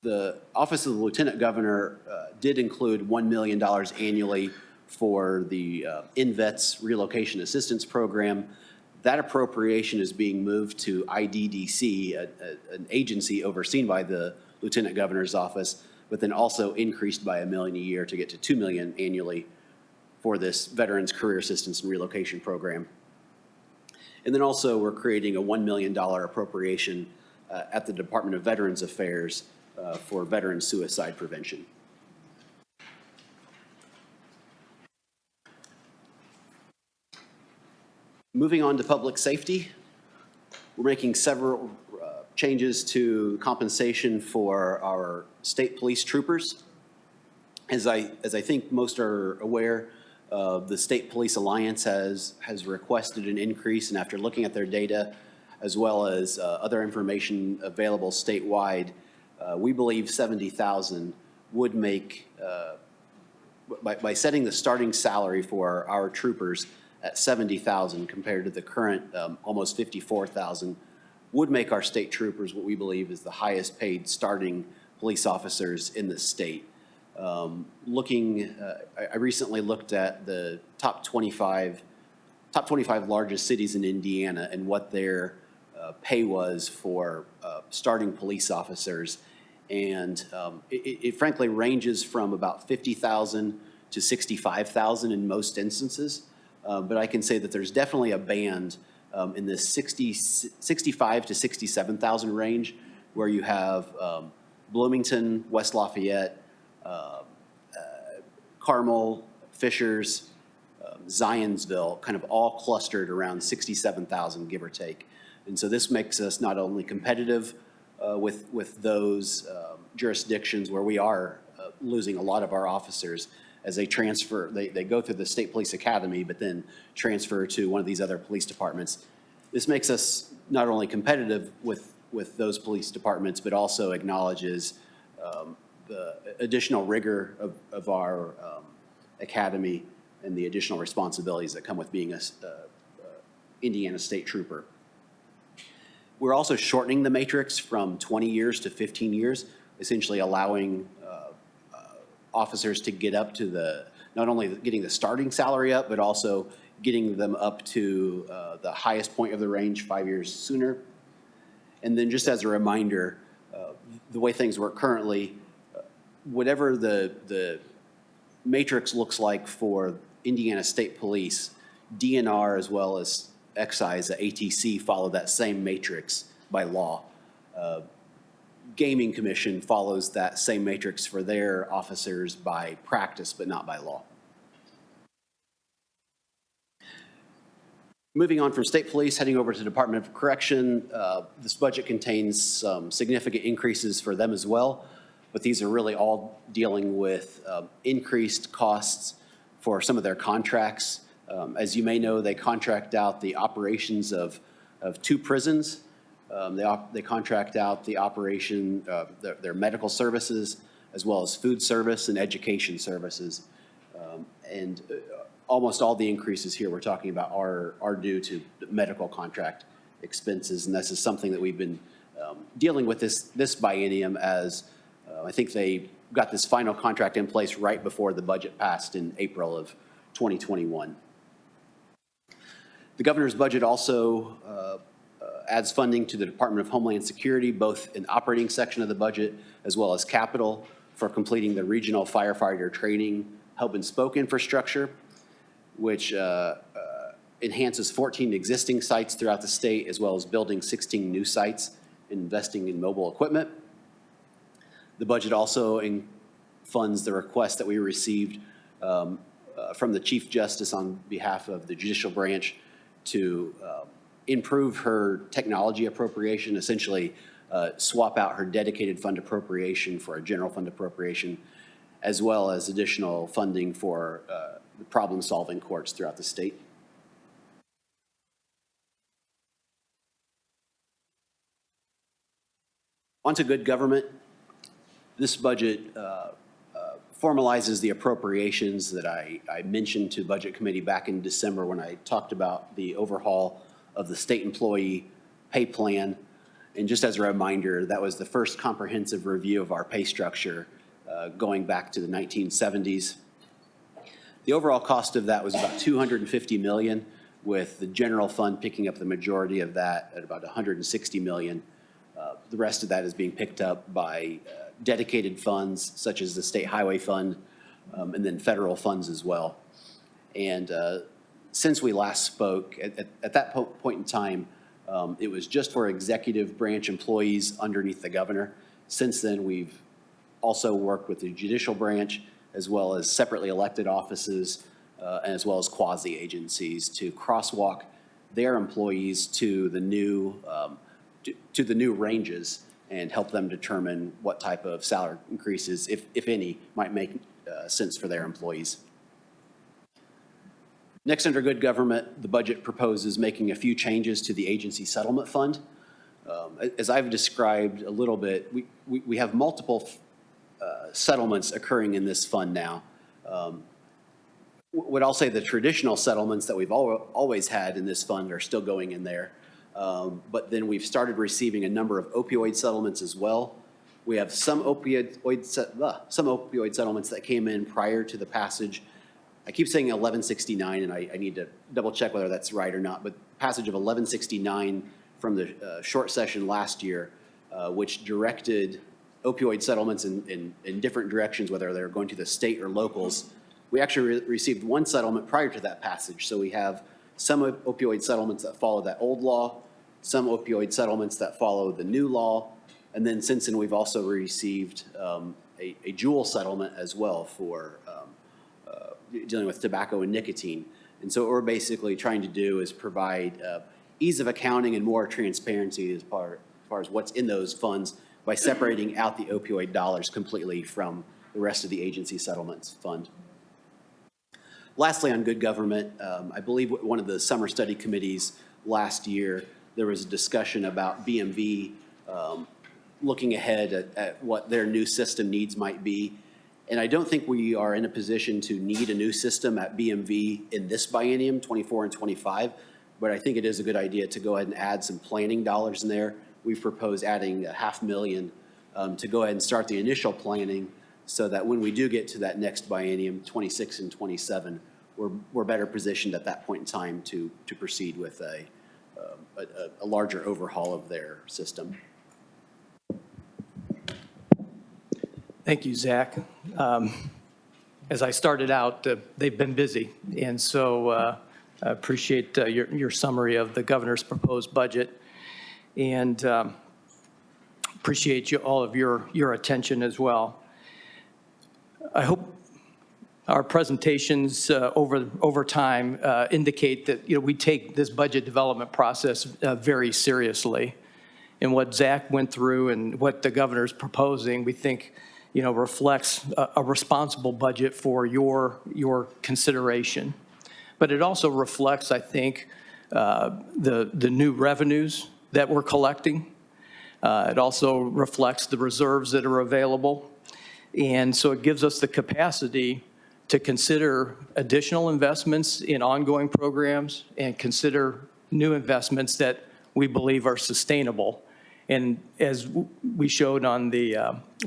the Office of the Lieutenant Governor did include $1 million annually for the InVets Relocation Assistance Program. That appropriation is being moved to IDDC, an agency overseen by the Lieutenant Governor's office, but then also increased by $1 million a year to get to $2 million annually for this Veterans Career Assistance and Relocation Program. And then also we're creating a $1 million appropriation at the Department of Veterans Affairs for veteran suicide prevention. Moving on to public safety, we're making several changes to compensation for our state police troopers. As I think most are aware, the State Police Alliance has requested an increase, and after looking at their data, as well as other information available statewide, we believe 70,000 would make, by setting the starting salary for our troopers at 70,000 compared to the current almost 54,000, would make our state troopers what we believe is the highest paid starting police officers in the state. I recently looked at the top 25 largest cities in Indiana and what their pay was for starting police officers. And it frankly ranges from about 50,000 to 65,000 in most instances. But I can say that there's definitely a band in this 65 to 67,000 range where you have Bloomington, West Lafayette, Carmel, Fishers, Zionsville, kind of all clustered around 67,000, give or take. And so this makes us not only competitive with those jurisdictions where we are losing a lot of our officers as they transfer, they go through the State Police Academy, but then transfer to one of these other police departments. This makes us not only competitive with those police departments, but also acknowledges the additional rigor of our academy and the additional responsibilities that come with being a Indiana State Trooper. We're also shortening the matrix from 20 years to 15 years, essentially allowing officers to get up to not only getting the starting salary up, but also getting them up to the highest point of the range 5 years sooner. And then just as a reminder, the way things work currently, whatever the matrix looks like for Indiana State Police, DNR as well as excise, the ATC, follow that same matrix by law. Gaming Commission follows that same matrix for their officers by practice, but not by law. Moving on from state police, heading over to Department of Correction, this budget contains some significant increases for them as well, but these are really all dealing with increased costs for some of their contracts. As you may know, they contract out the operations of 2 prisons. They contract out the operation, their medical services, as well as food service and education services. And almost all the increases here we're talking about are due to medical contract expenses. And this is something that we've been dealing with this biennium as I think they got this final contract in place right before the budget passed in April of 2021. The governor's budget also adds funding to the Department of Homeland Security, both in the operating section of the budget as well as capital for completing the regional firefighter training hub and spoke infrastructure, which enhances 14 existing sites throughout the state, as well as building 16 new sites and investing in mobile equipment. The budget also funds the request that we received from the Chief Justice on behalf of the judicial branch to improve her technology appropriation, essentially swap out her dedicated fund appropriation for a general fund appropriation, as well as additional funding for problem-solving courts throughout the state. On to good government. This budget formalizes the appropriations that I mentioned to Budget Committee back in December when I talked about the overhaul of the state employee pay plan. And just as a reminder, that was the first comprehensive review of our pay structure going back to the 1970s. The overall cost of that was about $250 million, with the general fund picking up the majority of that at about $160 million. The rest of that is being picked up by dedicated funds such as the State Highway Fund and then federal funds as well. And since we last spoke, at that point in time, it was just for executive branch employees underneath the governor. Since then, we've also worked with the judicial branch as well as separately elected offices and as well as quasi-agencies to crosswalk their employees to the new ranges and help them determine what type of salary increases, if any, might make sense for their employees. Next, under good government, the budget proposes making a few changes to the agency settlement fund. As I've described a little bit, we have multiple settlements occurring in this fund now. What I'll say, the traditional settlements that we've always had in this fund are still going in there. But then we've started receiving a number of opioid settlements as well. We have some opioid settlements that came in prior to the passage. I keep saying 1169, and I need to double check whether that's right or not, but passage of 1169 from the short session last year, which directed opioid settlements in different directions, whether they're going to the state or locals. We actually received one settlement prior to that passage. So we have some opioid settlements that follow that old law, some opioid settlements that follow the new law, and then since then we've also received a dual settlement as well for dealing with tobacco and nicotine. And so what we're basically trying to do is provide ease of accounting and more transparency as far as what's in those funds by separating out the opioid dollars completely from the rest of the agency settlements fund. Lastly, on good government, I believe one of the summer study committees last year, there was a discussion about BMV looking ahead at what their new system needs might be. And I don't think we are in a position to need a new system at BMV in this biennium, 24 and 25, but I think it is a good idea to go ahead and add some planning dollars in there. We've proposed adding $500,000 to go ahead and start the initial planning so that when we do get to that next biennium, 26 and 27, we're better positioned at that point in time to proceed with a larger overhaul of their system. Thank you, Zach. As I started out, they've been busy, and so I appreciate your summary of the governor's proposed budget, and appreciate all of your attention as well. I hope our presentations over time indicate that we take this budget development process very seriously, and what Zach went through and what the governor's proposing, we think reflects a responsible budget for your consideration. But it also reflects, I think, the new revenues that we're collecting. It also reflects the reserves that are available. And so it gives us the capacity to consider additional investments in ongoing programs and consider new investments that we believe are sustainable. And as we showed on the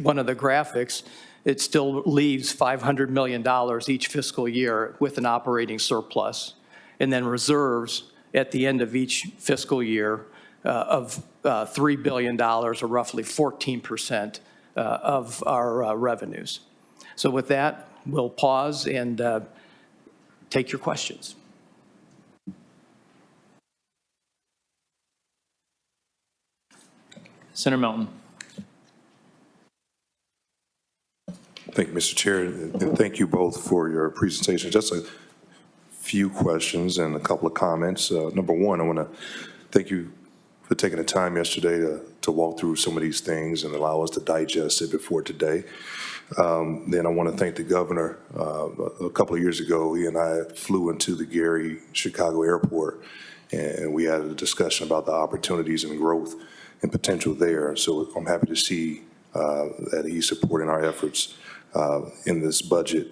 one of the graphics, it still leaves $500 million each fiscal year with an operating surplus, and then reserves at the end of each fiscal year of $3 billion, or roughly 14% of our revenues. So with that, we'll pause and take your questions. Senator Melton. Thank you, Mr. Chair, and thank you both for your presentation. Just a few questions and a couple of comments. Number one, I want to thank you for taking the time yesterday to walk through some of these things and allow us to digest it before today. Then I want to thank the governor. A couple of years ago, he and I flew into the Gary, Chicago airport, and we had a discussion about the opportunities and growth and potential there. So I'm happy to see that he's supporting our efforts in this budget.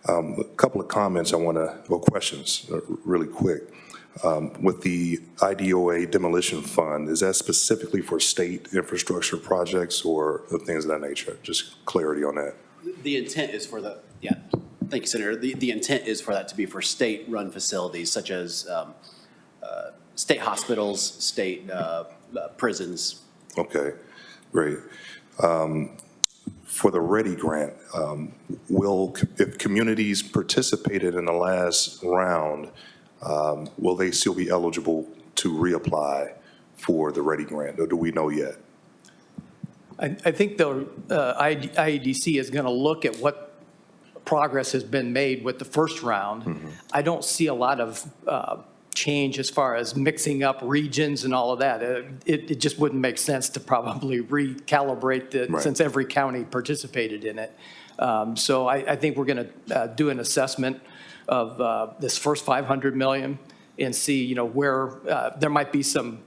A couple of comments or questions really quick. With the IDOA demolition fund, is that specifically for state infrastructure projects or things of that nature? Just clarity on that. The intent is for thank you, Senator. The intent is for that to be for state-run facilities such as state hospitals, state prisons. Okay, great. For the READY grant, if communities participated in the last round, will they still be eligible to reapply for the READY grant, or do we know yet? I think the IEDC is going to look at what progress has been made with the first round. Mm-hmm. I don't see a lot of change as far as mixing up regions and all of that. It just wouldn't make sense to probably recalibrate Right. since every county participated in it. So I think we're going to do an assessment of this first 500 million and see, where there might be some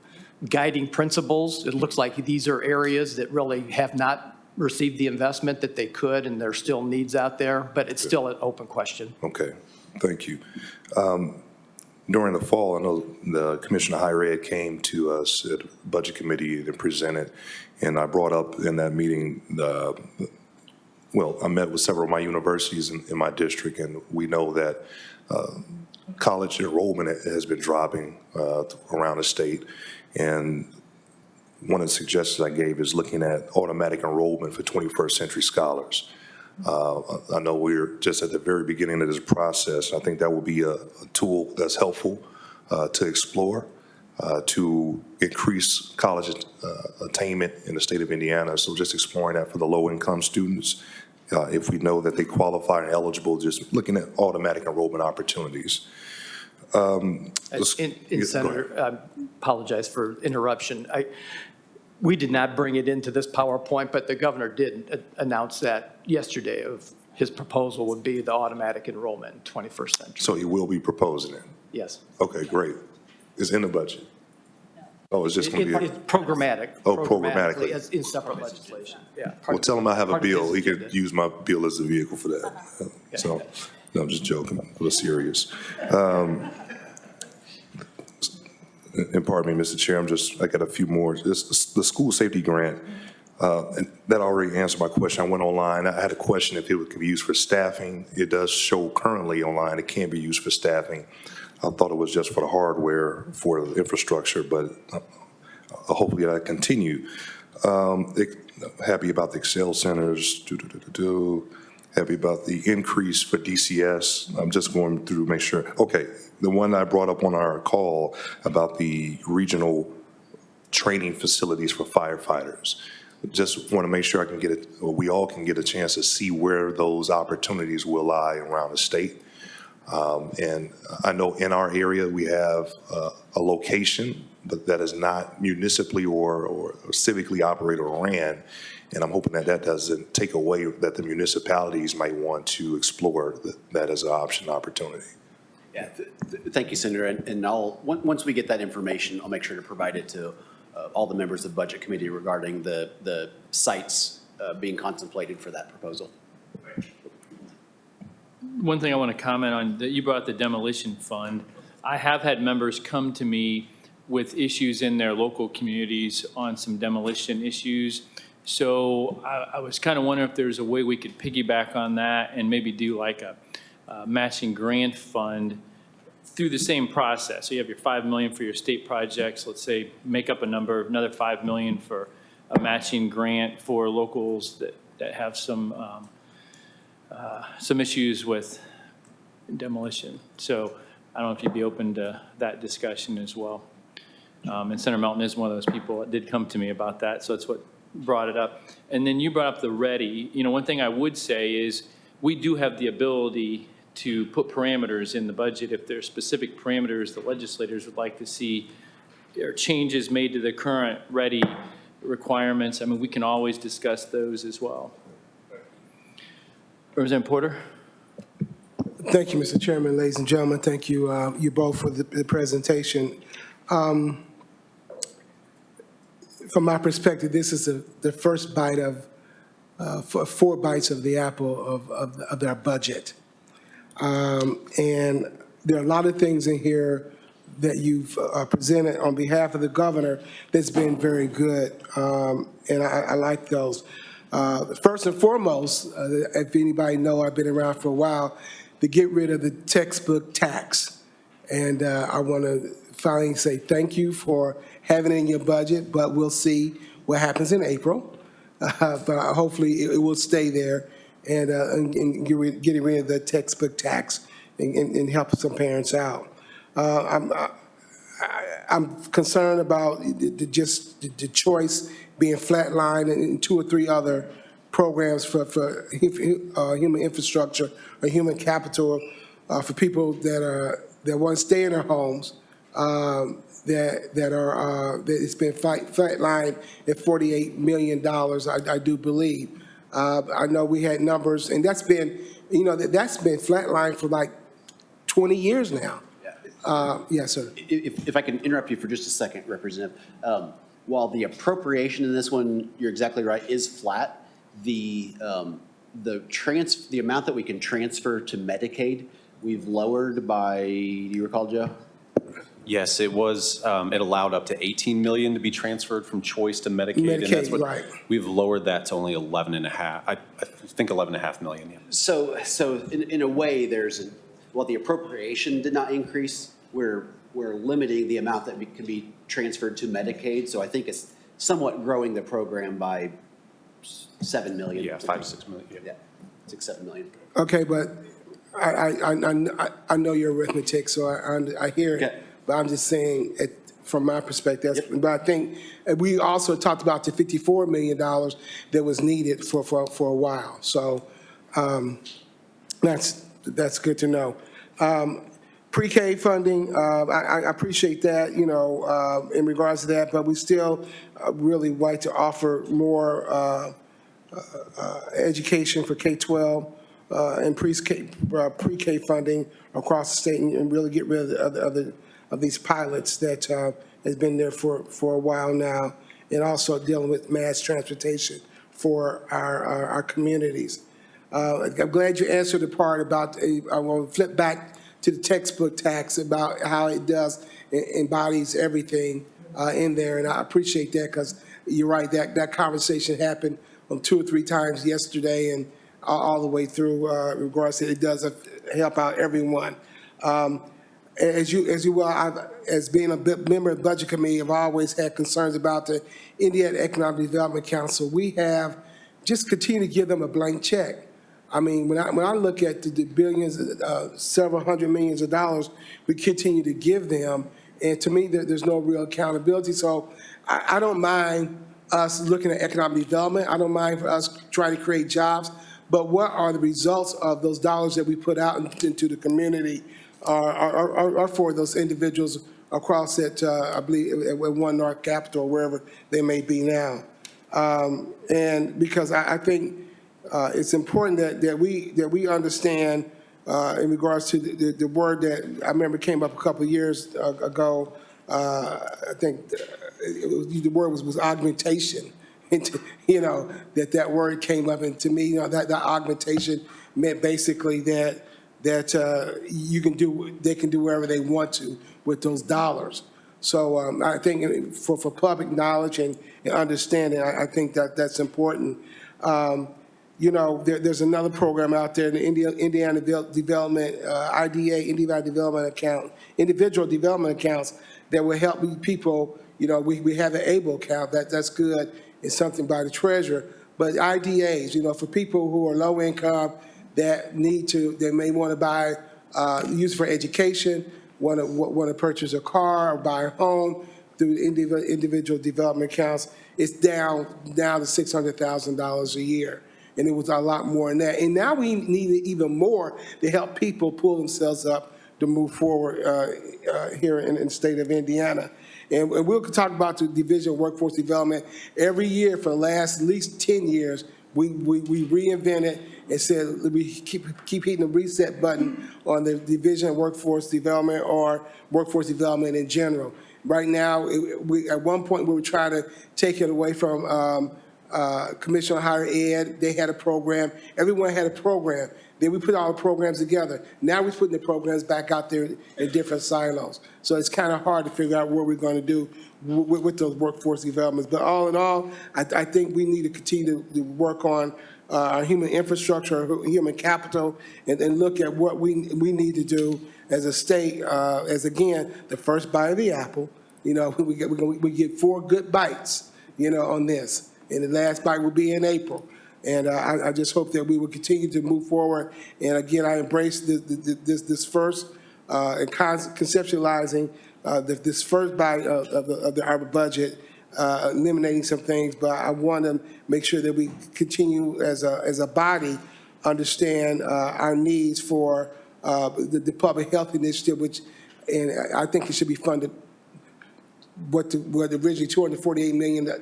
guiding principles. It looks like these are areas that really have not received the investment that they could, and there's still needs out there, but it's still an open question. Okay, thank you. During the fall, I know the Commissioner of Higher Ed came to us at Budget Committee and presented, and I brought up in that meeting, I met with several of my universities in my district, and we know that college enrollment has been dropping around the state. And one of the suggestions I gave is looking at automatic enrollment for 21st century scholars. I know we're just at the very beginning of this process. I think that will be a tool that's helpful to explore to increase college attainment in the state of Indiana. So just exploring that for the low-income students. If we know that they qualify and eligible, just looking at automatic enrollment opportunities. Senator, I apologize for interruption. We did not bring it into this PowerPoint, but the governor did announce that yesterday of his proposal would be the automatic enrollment in 21st century. So he will be proposing it? Yes. Okay, great. It's in the budget? Oh, it's just going to be? It's programmatic. Oh, programmatically. As in separate legislation, yeah. Well, tell him I have a part of bill. his He agenda. could use my bill as a vehicle for that. So, no, I'm just joking. A little serious. And pardon me, Mr. Chair, I got a few more. The school safety grant, and that already answered my question. I went online. I had a question if it could be used for staffing. It does show currently online it can be used for staffing. I thought it was just for the hardware, for the infrastructure, but hopefully that'll continue. Happy about the Excel centers. Happy about the increase for DCS. I'm just going through to make sure. Okay, the one I brought up on our call about the regional training facilities for firefighters. Just want to make sure I can get it, or we all can get a chance to see where those opportunities will lie around the state. And I know in our area we have a location, but that is not municipally or civically operated or ran. And I'm hoping that that doesn't take away that the municipalities might want to explore that as an opportunity. Yeah, thank you, Senator. And once we get that information, I'll make sure to provide it to all the members of the Budget Committee regarding the sites being contemplated for that proposal. One thing I want to comment on, that you brought up the demolition fund. I have had members come to me with issues in their local communities on some demolition issues. So I was kind of wondering if there's a way we could piggyback on that and maybe do like a matching grant fund through the same process. So you have your $5 million for your state projects, let's say, make up a number, another $5 million for a matching grant for locals that have some issues with demolition. So I don't know if you'd be open to that discussion as well. And Senator Melton is one of those people that did come to me about that, so that's what brought it up. And then you brought up the ready. You know, one thing I would say is we do have the ability to put parameters in the budget if there's specific parameters that legislators would like to see or changes made to the current ready requirements. I mean, we can always discuss those as well. Representative Porter? Thank you, Mr. Chairman, ladies and gentlemen. Thank you, you both for the presentation. From my perspective, this is the first bite of four bites of the apple of our budget. And there are a lot of things in here that you've presented on behalf of the governor that's been very good, and I like those. First and foremost, if anybody know, I've been around for a while, to get rid of the textbook tax. And I want to finally say thank you for having it in your budget, but we'll see what happens in April. But hopefully it will stay there and getting rid of the textbook tax and help some parents out. I'm concerned about the choice being flatlined and two or three other programs for human infrastructure or human capital for people that want to stay in their homes, that it's been flatlined at $48 million, I do believe. I know we had numbers, and that's been flatlined for like 20 years now. Yes, sir. If I can interrupt you for just a second, Representative. While the appropriation in this one, you're exactly right, is flat, the amount that we can transfer to Medicaid, we've lowered by, do you recall, Joe? Yes, it was, it allowed up to 18 million to be transferred from choice to Medicaid. And that's what, right. We've lowered that to only 11.5, I think 11.5 million, yeah. So in a way, while the appropriation did not increase, we're limiting the amount that can be transferred to Medicaid. So I think it's somewhat growing the program by 7 million. Yeah, 5 to 6 million. Yeah, 6, 7 million. Okay, but I know your arithmetic, so I hear it. Okay. But I'm just saying, from my perspective, but I think we also talked about the $54 million that was needed for a while. So that's good to know. Pre-K funding, I appreciate that, in regards to that, but we still really like to offer more education for K-12 and pre-K funding across the state and really get rid of these pilots that has been there for a while now, and also dealing with mass transportation for our communities. I'm glad you answered the part about, I want to flip back to the textbook tax about how it does, embodies everything in there, and I appreciate that because you're right, that conversation happened 2 or 3 times yesterday and all the way through in regards to it does help out everyone. As you well, as being a member of the Budget Committee, I've always had concerns about the Indiana Economic Development Council. We have just continued to give them a blank check. I mean, when I look at the billions, several hundred millions of dollars we continue to give them, and to me, there's no real accountability. So I don't mind us looking at economic development. I don't mind for us trying to create jobs, but what are the results of those dollars that we put out into the community are for those individuals across that, I believe, at One North Capitol, wherever they may be now. And because I think it's important that we understand in regards to the word that I remember came up a couple of years ago. I think the word was augmentation. That word came up, and to me, that augmentation meant basically that they can do wherever they want to with those dollars. So I think for public knowledge and understanding, I think that's important. There's another program out there, the Indiana Development, IDA, Individual Development Accounts that will help people. We have an ABLE account, that's good. It's something by the treasurer. But IDAs, for people who are low income that they may want to buy, use for education, want to purchase a car or buy a home through individual development accounts, it's down to $600,000 a year. And it was a lot more than that. And now we need even more to help people pull themselves up to move forward here in the state of Indiana. And we'll talk about the Division of Workforce Development. Every year for the last at least 10 years, We reinvented and said we keep hitting the reset button on the Division of Workforce Development or workforce development in general. Right now, at one point, we were trying to take it away from Commission on Higher Ed. They had a program. Everyone had a program. Then we put all the programs together. Now we're putting the programs back out there in different silos. So it's kind of hard to figure out what we're going to do with those workforce developments. But all in all, I think we need to continue to work on our human infrastructure, human capital, and look at what we need to do as a state, as again, the first bite of the apple. You know, we get 4 good bites, you know, on this. And the last bite will be in April. And I just hope that we will continue to move forward. And again, I embrace this first and conceptualizing this first bite of our budget, eliminating some things. But I want to make sure that we continue as a body understand our needs for the public health initiative, and I think it should be funded what originally $248 million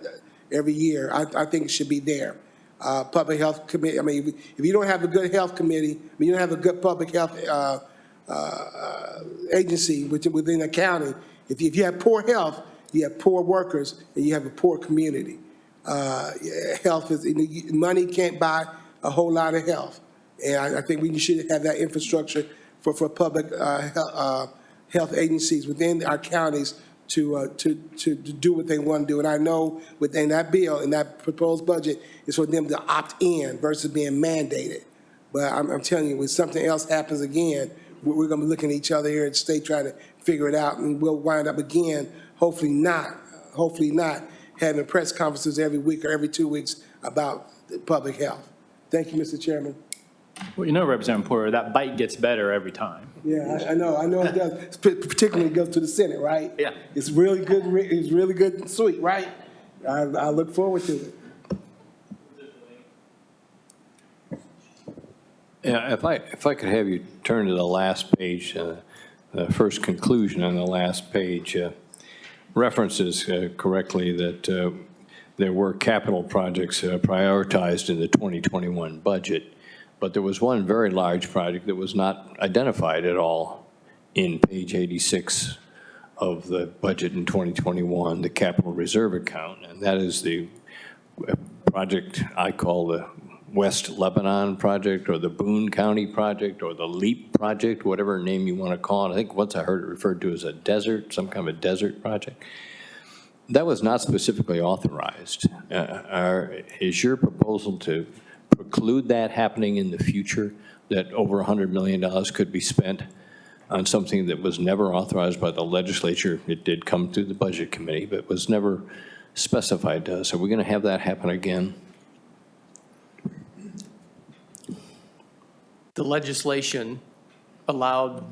every year. I think it should be there. Public health committee, I mean, if you don't have a good health committee, if you don't have a good public health agency within a county, if you have poor health, you have poor workers, and you have a poor community. Health is, money can't buy a whole lot of health. And I think we should have that infrastructure for public health agencies within our counties to do what they want to do. And I know within that bill and that proposed budget is for them to opt in versus being mandated. But I'm telling you, when something else happens again, we're going to be looking at each other here at the state trying to figure it out, and we'll wind up again, hopefully not having press conferences every week or every 2 weeks about public health. Thank you, Mr. Chairman. Well, you know, Representative Porter, that bite gets better every time. Yeah, I know it does. Particularly it goes to the Senate, right? Yeah. It's really good. It's really good and sweet, right? I look forward to it. Yeah, if I could have you turn to the last page, the first conclusion on the last page references correctly that there were capital projects prioritized in the 2021 budget, but there was one very large project that was not identified at all in page 86 of the budget in 2021, the capital reserve account, and that is the project I call the West Lebanon project, or the Boone County project, or the LEAP project, whatever name you want to call it. I think once I heard it referred to as a desert, some kind of a desert project. That was not specifically authorized. Is your proposal to preclude that happening in the future, that over $100 million could be spent on something that was never authorized by the legislature? It did come through the budget committee, but was never specified to us. Are we going to have that happen again? The legislation allowed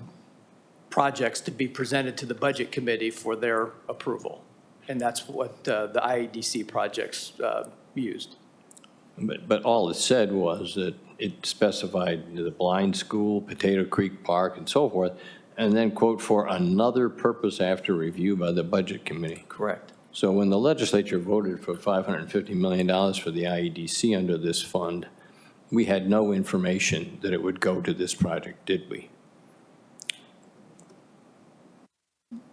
projects to be presented to the budget committee for their approval. And that's what the IEDC projects used. But all it said was that it specified the blind school, Potato Creek Park, and so forth, and then, quote, for another purpose after review by the budget committee. Correct. So when the legislature voted for $550 million for the IEDC under this fund, we had no information that it would go to this project, did we?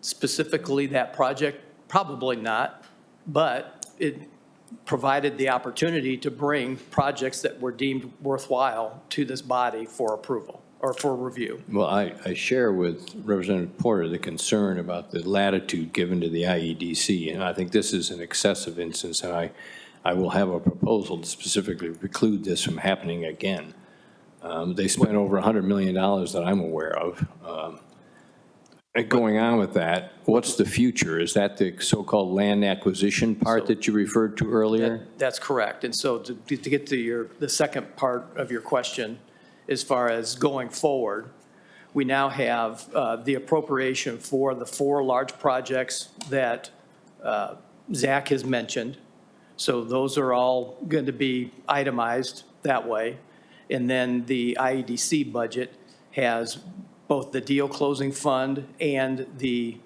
Specifically that project, probably not, but it provided the opportunity to bring projects that were deemed worthwhile to this body for approval or for review. Well, I share with Representative Porter the concern about the latitude given to the IEDC, and I think this is an excessive instance, and I will have a proposal to specifically preclude this from happening again. They spent over $100 million that I'm aware of. Going on with that, what's the future? Is that the so-called land acquisition part that you referred to earlier? That's correct. And so to get to the second part of your question, as far as going forward, we now have the appropriation for the 4 large projects that Zach has mentioned. So those are all going to be itemized that way. And then the IEDC budget has both the deal closing fund and the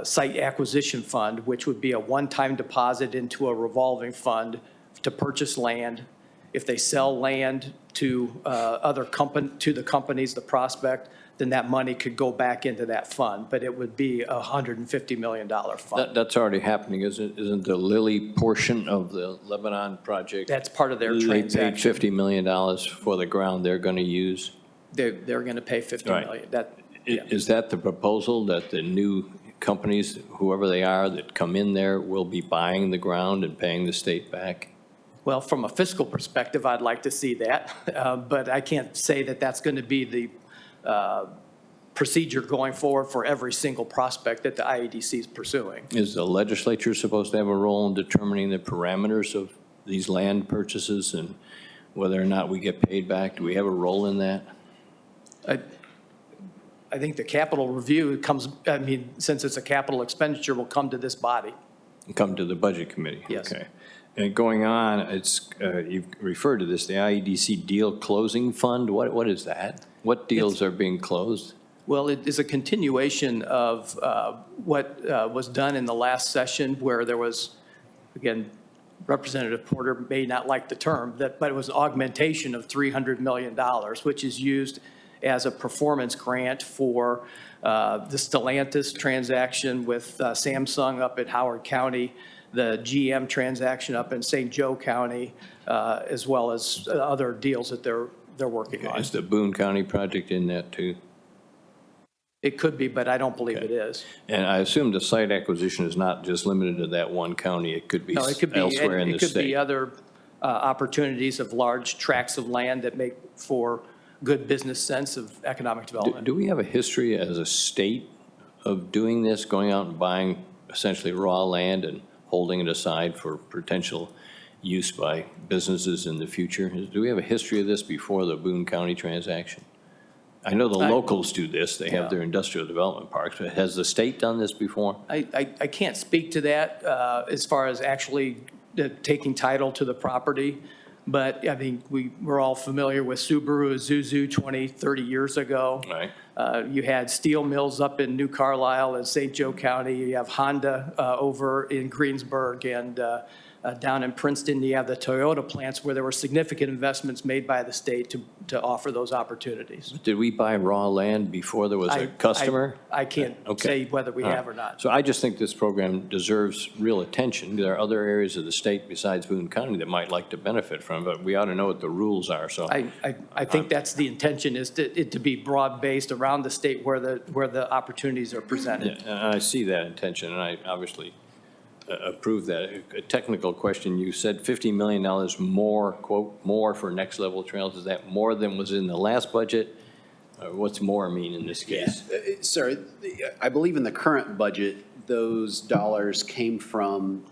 site acquisition fund, which would be a one-time deposit into a revolving fund to purchase land. If they sell land to to the companies, the prospect, then that money could go back into that fund, but it would be a $150 million fund. That's already happening, isn't the Lilly portion of the Lebanon project? That's part of their They paid transaction. $50 million for the ground they're going to use. They're going to pay $50 Right. million. That, Is that the proposal, that the new companies, whoever they are, that come in there will be buying the ground and paying the state back? well, from a fiscal perspective, I'd like to see that, but I can't say that that's going to be the procedure going forward for every single prospect that the IEDC is pursuing. Is the legislature supposed to have a role in determining the parameters of these land purchases and whether or not we get paid back? Do we have a role in that? I think the capital review comes, I mean, since it's a capital expenditure, will come to this body. Come to the Budget Committee? Yes. Okay. And going on, you've referred to this, the IEDC Deal Closing Fund. What is that? What deals are being closed? Well, it is a continuation of what was done in the last session where there was, again, Representative Porter may not like the term, but it was augmentation of $300 million, which is used as a performance grant for the Stellantis transaction with Samsung up at Howard County, the GM transaction up in St. Joe County, as well as other deals that they're working on. Is the Boone County project in that too? It could be, but I don't believe it is. And I assume the site acquisition is not just limited to that one county. It could be No, it could be, elsewhere in the it could be state. other opportunities of large tracts of land that make for good business sense of economic development. Do we have a history as a state of doing this, going out and buying essentially raw land and holding it aside for potential use by businesses in the future? Do we have a history of this before the Boone County transaction? I know the locals do this. They have their industrial development parks, but has the state done this before? I can't speak to that as far as actually taking title to the property, but I mean, we're all familiar with Subaru, Isuzu 20, 30 years ago. Right. You had steel mills up in New Carlisle and St. Joe County. You have Honda over in Greensburg, and down in Princeton, you have the Toyota plants where there were significant investments made by the state to offer those opportunities. Did we buy raw land before there was a customer? I can't say whether we All have right. or not. So I just think this program deserves real attention. There are other areas of the state besides Boone County that might like to benefit from it, but we ought to know what the rules are, so. I think that's the intention, is it to be broad-based around the state where the opportunities are presented. Yeah, and I see that intention, and I obviously approve that. A technical question, you said $50 million more, quote, more for next level trails. Is that more than was in the last budget? What's more mean in this case? Sir, I believe in the current budget, those dollars came from,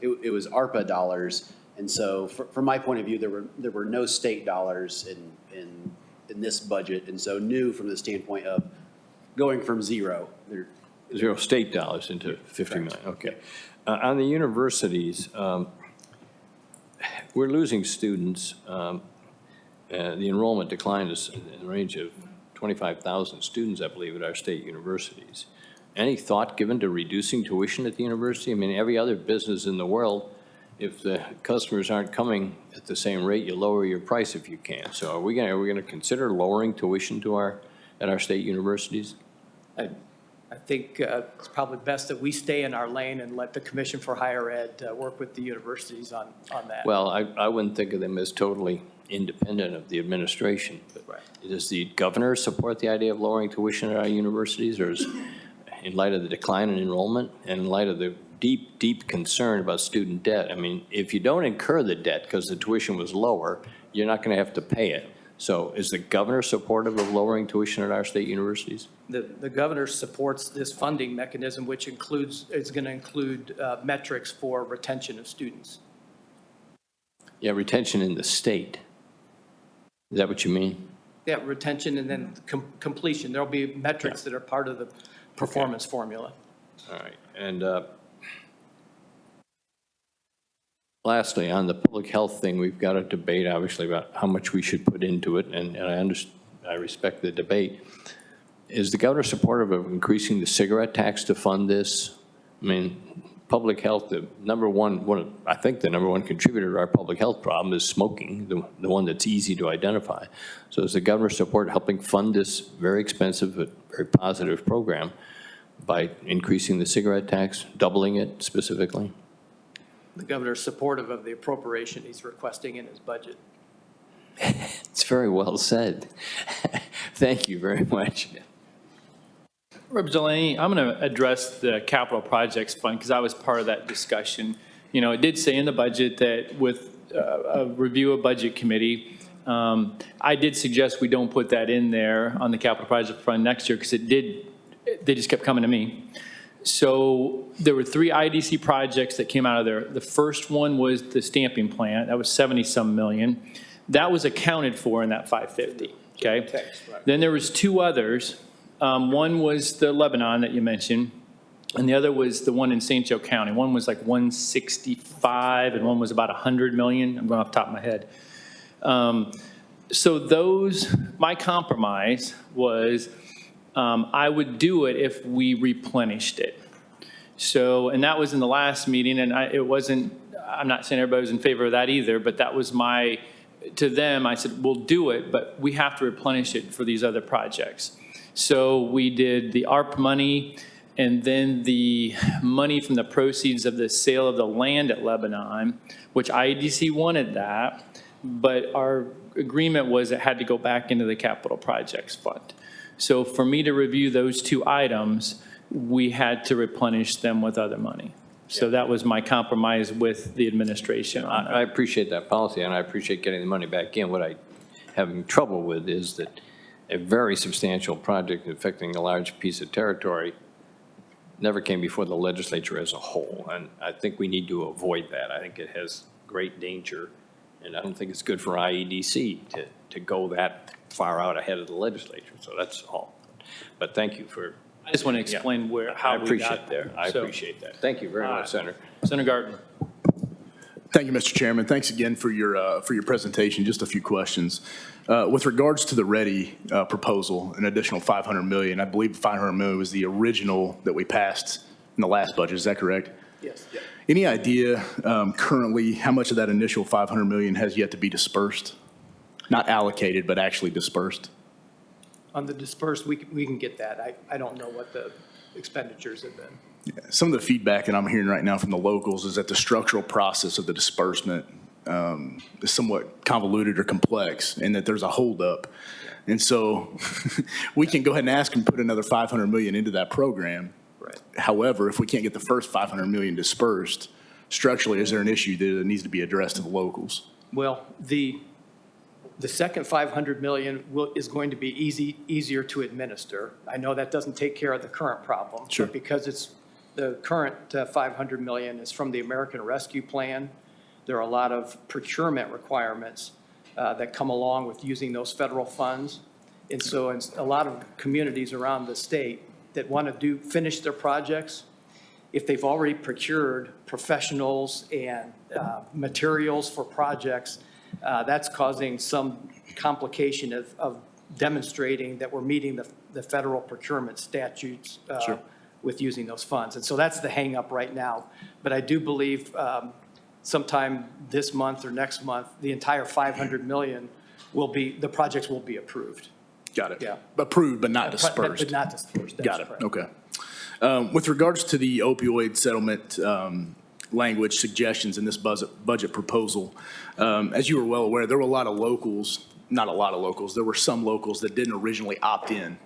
it was ARPA dollars. And so from my point of view, there were no state dollars in this budget. And so new from the standpoint of going from zero. Zero state dollars into 50 million, okay. On the universities, we're losing students. The enrollment decline is in the range of 25,000 students, I believe, at our state universities. Any thought given to reducing tuition at the university? I mean, every other business in the world, if the customers aren't coming at the same rate, you lower your price if you can. So are we going to consider lowering tuition to at our state universities? I think it's probably best that we stay in our lane and let the Commission for Higher Ed work with the universities on that. Well, I wouldn't think of them as totally independent of the administration. But does the governor support the idea of lowering tuition at our universities, or is, in light of the decline in enrollment and in light of the deep, deep concern about student debt? I mean, if you don't incur the debt because the tuition was lower, you're not going to have to pay it. So is the governor supportive of lowering tuition at our state universities? The governor supports this funding mechanism, which is going to include metrics for retention of students. Yeah, retention in the state. Is that what you mean? Yeah, retention and then completion. There'll be metrics that are part of the performance formula. All right. And lastly, on the public health thing, we've got a debate, obviously, about how much we should put into it, and I respect the debate. Is the governor supportive of increasing the cigarette tax to fund this? I mean, public health, I think the number one contributor to our public health problem is smoking, the one that's easy to identify. So does the governor support helping fund this very expensive but very positive program by increasing the cigarette tax, doubling it specifically? The governor's supportive of the appropriation he's requesting in his budget. It's very well said. Thank you very much. Representative Delaney, I'm going to address the capital projects fund because I was part of that discussion. You know, it did say in the budget that with a review of budget committee, I did suggest we don't put that in there on the capital project fund next year because they just kept coming to me. So there were 3 IDC projects that came out of there. The first one was the stamping plant. That was 70-some million. That was accounted for in that 550, okay? Then there was 2 others. One was the Lebanon that you mentioned, and the other was the one in St. Joe County. One was like 165, and one was about 100 million. I'm going off the top of my head. So those, my compromise was I would do it if we replenished it. So, and that was in the last meeting, and I'm not saying everybody was in favor of that either, but that was to them, I said, we'll do it, but we have to replenish it for these other projects. So we did the ARP money and then the money from the proceeds of the sale of the land at Lebanon, which IEDC wanted that, but our agreement was it had to go back into the capital projects fund. So for me to review those 2 items, we had to replenish them with other money. So that was my compromise with the administration on that. I appreciate that policy, and I appreciate getting the money back in. What I'm having trouble with is that a very substantial project affecting a large piece of territory never came before the legislature as a whole, and I think we need to avoid that. I think it has great danger, and I don't think it's good for IEDC to go that far out ahead of the legislature, so that's all. But thank you for... I just want to explain how we got there. I appreciate that. Thank you very much, Senator. Senator Garten. Thank you, Mr. Chairman. Thanks again for your presentation. Just a few questions. With regards to the READY proposal, an additional $500 million, I believe $500 million was the original that we passed in the last budget. Is that correct? Yes. Any idea currently how much of that initial $500 million has yet to be dispersed? Not allocated, but actually dispersed? On the dispersed, we can get that. I don't know what the expenditures have been. Yeah. Some of the feedback that I'm hearing right now from the locals is that the structural process of the disbursement is somewhat convoluted or complex, and that there's a holdup. And so we can go ahead and ask them to put another $500 million into that program. Right. However, if we can't get the first $500 million dispersed, structurally, is there an issue that needs to be addressed to the locals? Well, the second $500 million is going to be easier to administer. I know that doesn't take care of the current problem. Sure. But because the current $500 million is from the American Rescue Plan, there are a lot of procurement requirements that come along with using those federal funds. And so in a lot of communities around the state that want to finish their projects, if they've already procured professionals and materials for projects, that's causing some complication of demonstrating that we're meeting the federal procurement statutes Sure. with using those funds. And so that's the hang up right now. But I do believe sometime this month or next month, the entire $500 million the projects will be approved. Got it. Yeah. Approved, but not dispersed. But not dispersed. That's Got it. correct. Okay. With regards to the opioid settlement language suggestions in this budget proposal, as you were well aware, there were a lot of locals, not a lot of locals, there were some locals that didn't originally opt in.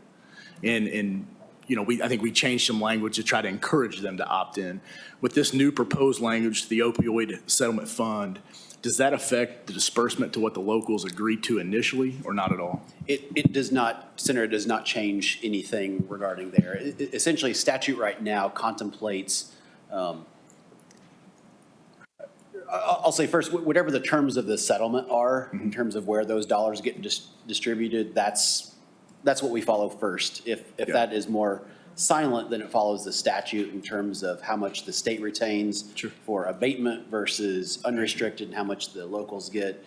And you know, I think we changed some language to try to encourage them to opt in. With this new proposed language, the opioid settlement fund, does that affect the disbursement to what the locals agreed to initially, or not at all? It does not, Senator, it does not change anything regarding there. Essentially, statute right now contemplates, I'll say first, whatever the terms of the settlement are, in terms of where those dollars get distributed, that's what we follow first. If that is more silent, then it follows the statute in terms of how much the state retains for abatement versus unrestricted and how much the locals get.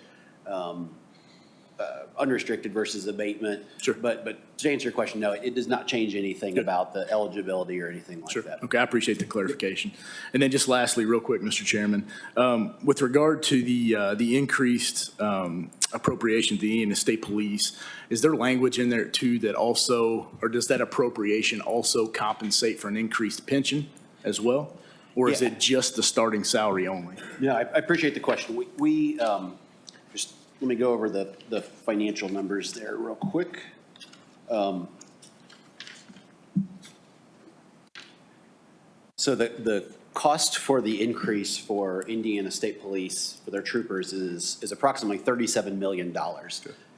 unrestricted versus abatement. Sure. But to answer your question, no, it does not change anything about the eligibility or anything like Sure. that. Okay, I appreciate the clarification. And then just lastly, real quick, Mr. Chairman, with regard to the increased appropriation to the state police, is there language in there too that also, or does that appropriation also compensate for an increased pension as well? Or is Yeah. it just the starting salary only? Yeah, I appreciate the question. We just, let me go over the financial numbers there real quick. So the cost for the increase for Indiana State Police, for their troopers, is approximately $37 million.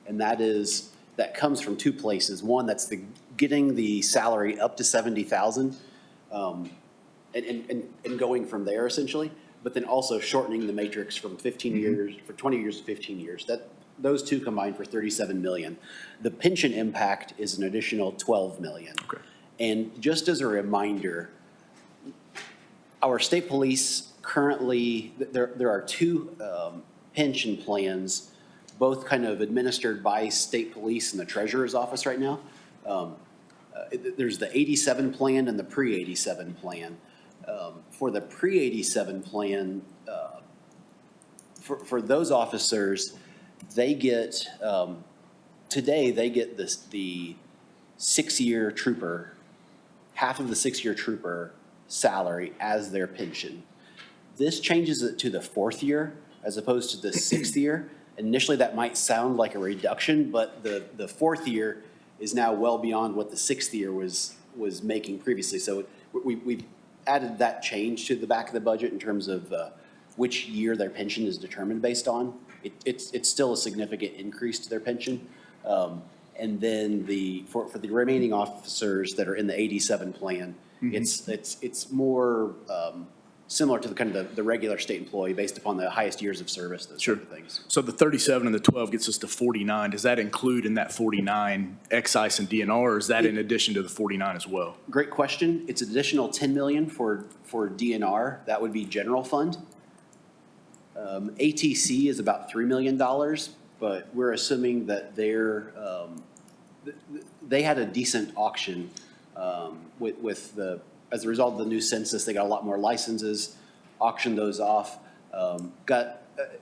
And that comes from two places. One, that's getting the salary up to 70,000 and going from there essentially, but then also shortening the matrix from 15 years, for 20 years to 15 years. Those two combined for $37 million. The pension impact is an additional $12 million. Okay. And just as a reminder, our state police currently, there are two pension plans, both kind of administered by state police and the treasurer's office right now. There's the 87 plan and the pre-87 plan. For the pre-87 plan, for those officers, they get, today they get the 6-year trooper, half of the 6-year trooper salary as their pension. This changes it to the 4th year as opposed to the 6th year. Initially, that might sound like a reduction, but the 4th year is now well beyond what the 6th year was making previously. So we've added that change to the back of the budget in terms of which year their pension is determined based on. It's still a significant increase to their pension. And then for the remaining officers that are in the 87 plan, it's more similar to the kind of the regular state employee based upon the highest years of service, those sort of things. So the 37 and the 12 gets us to 49. Does that include in that 49 excise and DNR, or is that in addition to the 49 as well? Great question. It's additional $10 million for DNR. That would be general fund. ATC is about $3 million, but we're assuming that they had a decent auction as a result of the new census. They got a lot more licenses, auctioned those off, got,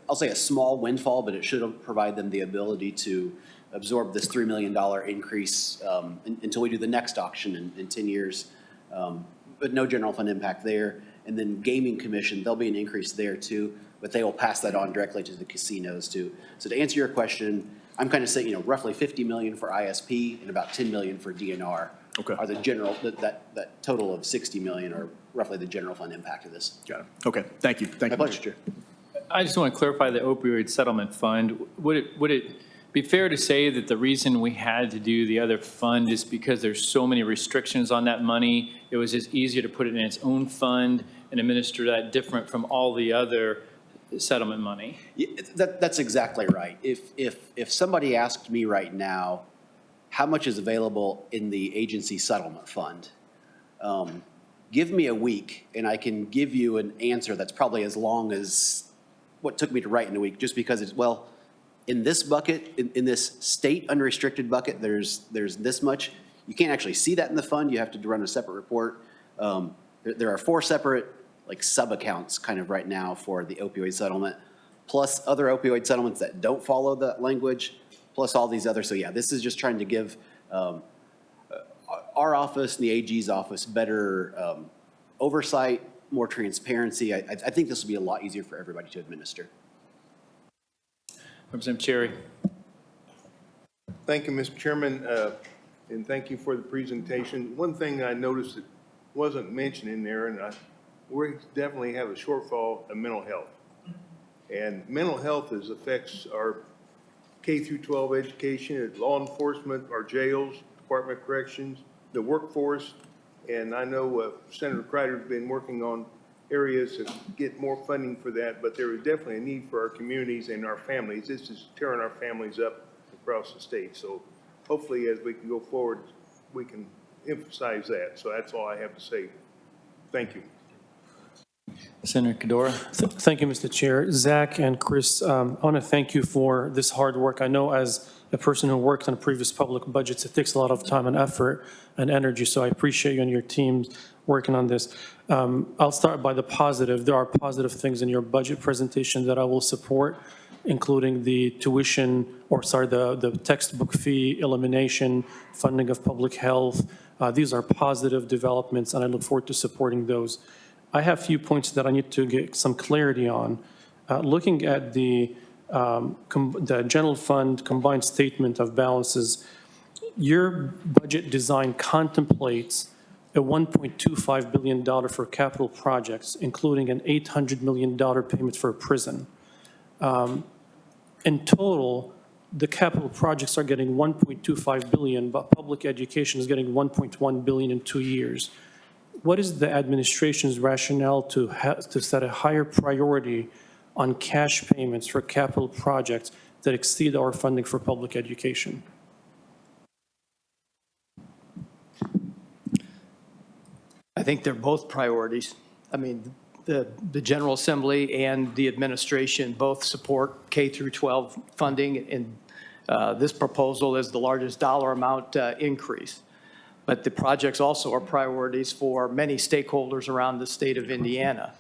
I'll say, a small windfall, but it should provide them the ability to absorb this $3 million increase until we do the next auction in 10 years, but no general fund impact there. And then gaming commission, there'll be an increase there too, but they will pass that on directly to the casinos too. So to answer your question, I'm kind of saying, roughly 50 million for ISP and about 10 million for DNR. Okay. Are the general, that total of 60 million are roughly the general fund impact of this. Got it. Okay, thank you. Thank My you. pleasure, Chair. I just want to clarify the opioid settlement fund. Would it be fair to say that the reason we had to do the other fund is because there's so many restrictions on that money? It was just easier to put it in its own fund and administer that different from all the other settlement money? Yeah, that's exactly right. If somebody asked me right now, how much is available in the agency settlement fund? Give me a week and I can give you an answer that's probably as long as what took me to write in a week, just because it's, well, in this bucket, in this state unrestricted bucket, there's this much. You can't actually see that in the fund. You have to run a separate report. There are 4 separate sub-accounts kind of right now for the opioid settlement, plus other opioid settlements that don't follow that language, plus all these others. So yeah, this is just trying to give our office and the AG's office better oversight, more transparency. I think this will be a lot easier for everybody to administer. Representative Cherry. Thank you, Mr. Chairman, and thank you for the presentation. One thing I noticed that wasn't mentioned in there, and we definitely have a shortfall in mental health. And mental health affects our K through 12 education, law enforcement, our jails, Department of Corrections, the workforce. And I know Senator Crider's been working on areas to get more funding for that, but there is definitely a need for our communities and our families. This is tearing our families up across the state. So hopefully as we can go forward, we can emphasize that. So that's all I have to say. Thank you. Senator Cadora. Thank you, Mr. Chair. Zach and Chris, I want to thank you for this hard work. I know as a person who worked on previous public budgets, it takes a lot of time and effort and energy, so I appreciate you and your team working on this. I'll start by the positive. There are positive things in your budget presentation that I will support, including the tuition, the textbook fee elimination, funding of public health. These are positive developments, and I look forward to supporting those. I have a few points that I need to get some clarity on. Looking at the general fund combined statement of balances, your budget design contemplates a $1.25 billion for capital projects, including an $800 million payment for a prison. In total, the capital projects are getting $1.25 billion, but public education is getting $1.1 billion in 2 years. What is the administration's rationale to set a higher priority on cash payments for capital projects that exceed our funding for public education? I think they're both priorities. I mean, the General Assembly and the administration both support K through 12 funding, and this proposal is the largest dollar amount increase. But the projects also are priorities for many stakeholders around the state of Indiana.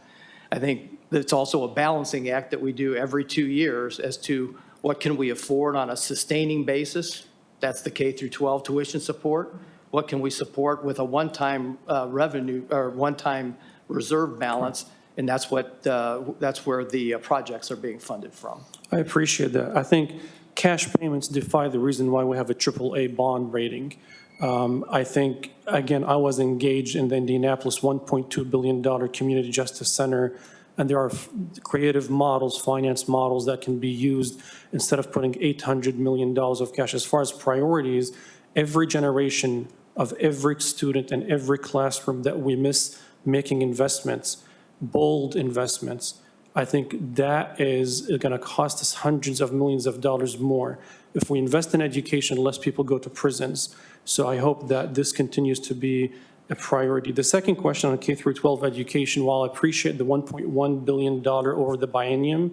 I think it's also a balancing act that we do every 2 years as to what can we afford on a sustaining basis. That's the K through 12 tuition support. What can we support with a one-time revenue or one-time reserve balance? And that's where the projects are being funded from. I appreciate that. I think cash payments defy the reason why we have a AAA bond rating. I think, again, I was engaged in the Indianapolis $1.2 billion Community Justice Center, and there are creative models, finance models that can be used instead of putting $800 million of cash. As far as priorities, every generation of every student in every classroom that we miss making investments, bold investments, I think that is going to cost us hundreds of millions of dollars more. If we invest in education, less people go to prisons. So I hope that this continues to be a priority. The second question on K through 12 education, while I appreciate the $1.1 billion over the biennium,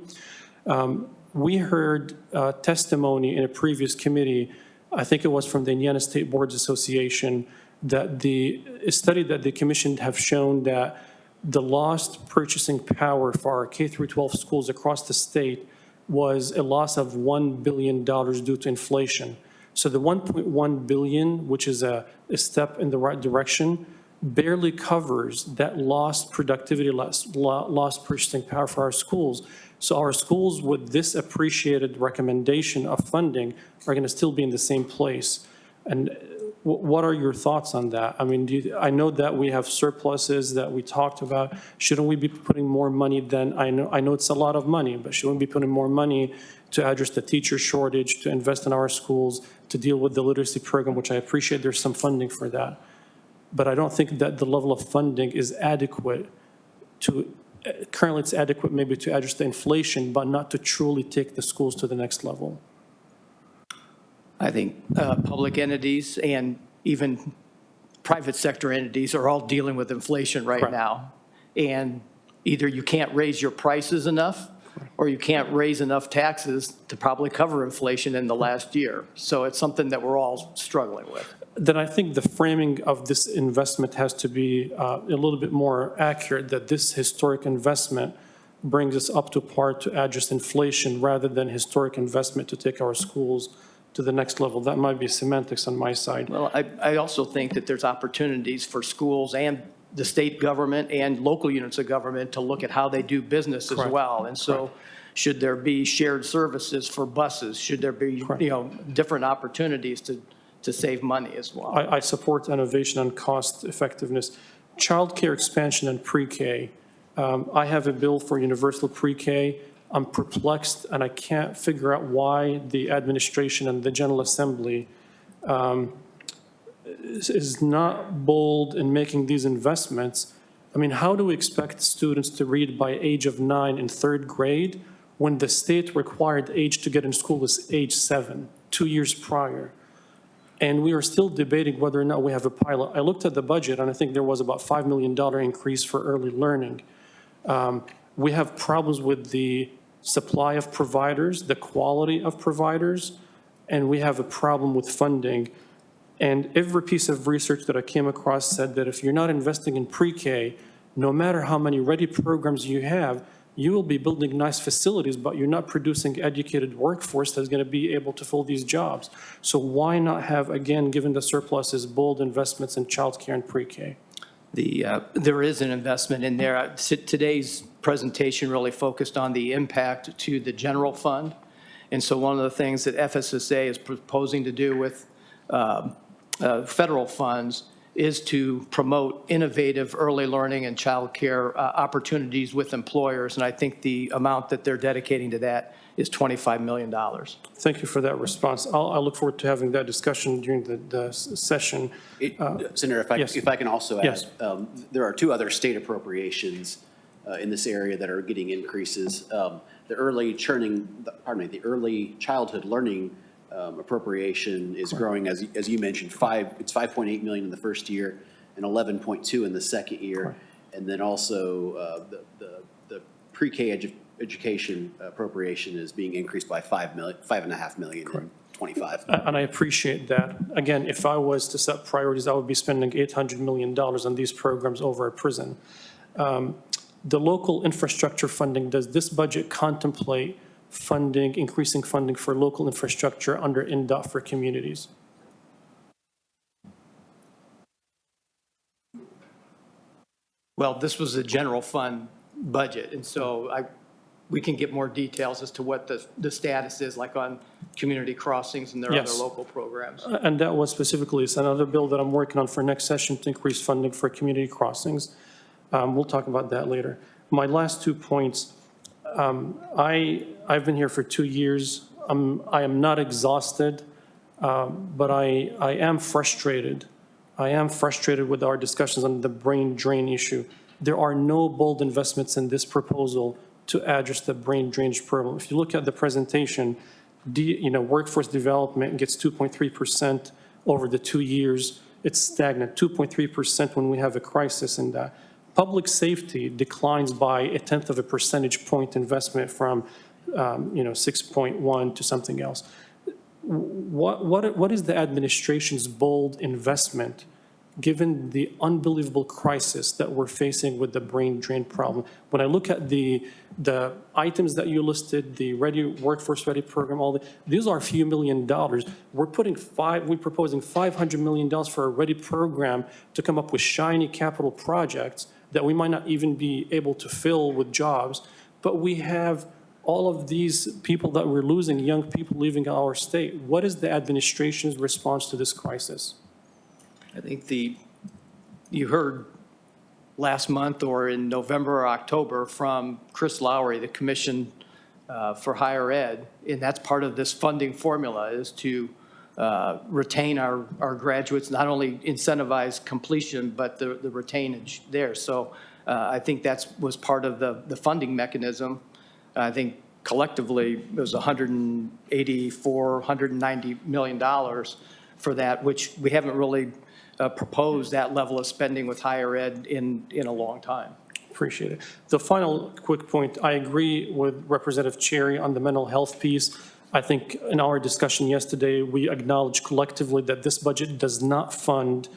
we heard testimony in a previous committee, I think it was from the Indiana State Boards Association, that the study that the commission have shown that the lost purchasing power for our K through 12 schools across the state was a loss of $1 billion due to inflation. So the $1.1 billion, which is a step in the right direction, barely covers that lost productivity, lost purchasing power for our schools. So our schools with this appreciated recommendation of funding are going to still be in the same place. And what are your thoughts on that? I mean, I know that we have surpluses that we talked about. Shouldn't we be putting more money then? I know it's a lot of money, but shouldn't we be putting more money to address the teacher shortage, to invest in our schools, to deal with the literacy program, which I appreciate there's some funding for that. But I don't think that the level of funding is adequate to, currently it's adequate maybe to address the inflation, but not to truly take the schools to the next level. I think public entities and even private sector entities are all dealing with inflation right now. And either you can't raise your prices enough or you can't raise enough taxes to probably cover inflation in the last year. So it's something that we're all struggling with. Then I think the framing of this investment has to be a little bit more accurate, that this historic investment brings us up to par to address inflation rather than historic investment to take our schools to the next level. That might be semantics on my side. Well, I also think that there's opportunities for schools and the state government and local units of government to look at how they do business as well. And so should there be shared services for buses? Should there be, different opportunities to save money as well? I support innovation and cost effectiveness. Child care expansion and pre-K. I have a bill for universal pre-K. I'm perplexed, and I can't figure out why the administration and the General Assembly is not bold in making these investments. I mean, how do we expect students to read by age of 9 in 3rd grade when the state required age to get in school was age 7, 2 years prior? And we are still debating whether or not we have a pilot. I looked at the budget, and I think there was about $5 million increase for early learning. We have problems with the supply of providers, the quality of providers, and we have a problem with funding. And every piece of research that I came across said that if you're not investing in pre-K, no matter how many ready programs you have, you will be building nice facilities, but you're not producing educated workforce that's going to be able to fill these jobs. So why not have, again, given the surpluses, bold investments in childcare and pre-K? There is an investment in there. Today's presentation really focused on the impact to the general fund. And so one of the things that FSSA is proposing to do with federal funds is to promote innovative early learning and child care opportunities with employers. And I think the amount that they're dedicating to that is $25 million. Thank you for that response. I look forward to having that discussion during the session. Senator, if I can also add, Yes. there are two other state appropriations in this area that are getting increases. The early childhood learning appropriation is growing, as you mentioned, it's 5.8 million in the first year and 11.2 in the second year. And then also the pre-K education appropriation is being increased by 5.5 million in 25. And I appreciate that. Again, if I was to set priorities, I would be spending $800 million on these programs over a prison. The local infrastructure funding, does this budget contemplate funding, increasing funding for local infrastructure under INDOT for communities? Well, this was a general fund budget, and so we can get more details as to what the status is, like on community crossings and their Yes. other local programs. And that was specifically, it's another bill that I'm working on for next session to increase funding for community crossings. We'll talk about that later. My last 2 points, I've been here for 2 years. I am not exhausted, but I am frustrated. I am frustrated with our discussions on the brain drain issue. There are no bold investments in this proposal to address the brain drainage problem. If you look at the presentation, workforce development gets 2.3% over the 2 years. It's stagnant, 2.3% when we have a crisis in that. Public safety declines by 0.1 of a percentage point investment from 6.1 to something else. What is the administration's bold investment given the unbelievable crisis that we're facing with the brain drain problem? When I look at the items that you listed, the workforce ready program, these are a few $1 million. We're proposing $500 million for a ready program to come up with shiny capital projects that we might not even be able to fill with jobs, but we have all of these people that we're losing, young people leaving our state. What is the administration's response to this crisis? I think you heard last month or in November or October from Chris Lowry, the Commission for Higher Ed, and that's part of this funding formula is to retain our graduates, not only incentivize completion, but the retainage there. So I think that was part of the funding mechanism. I think collectively it was $184, $190 million for that, which we haven't really proposed that level of spending with higher ed in a long time. Appreciate it. The final quick point, I agree with Representative Cherry on the mental health piece. I think in our discussion yesterday, we acknowledged collectively that this budget does not fund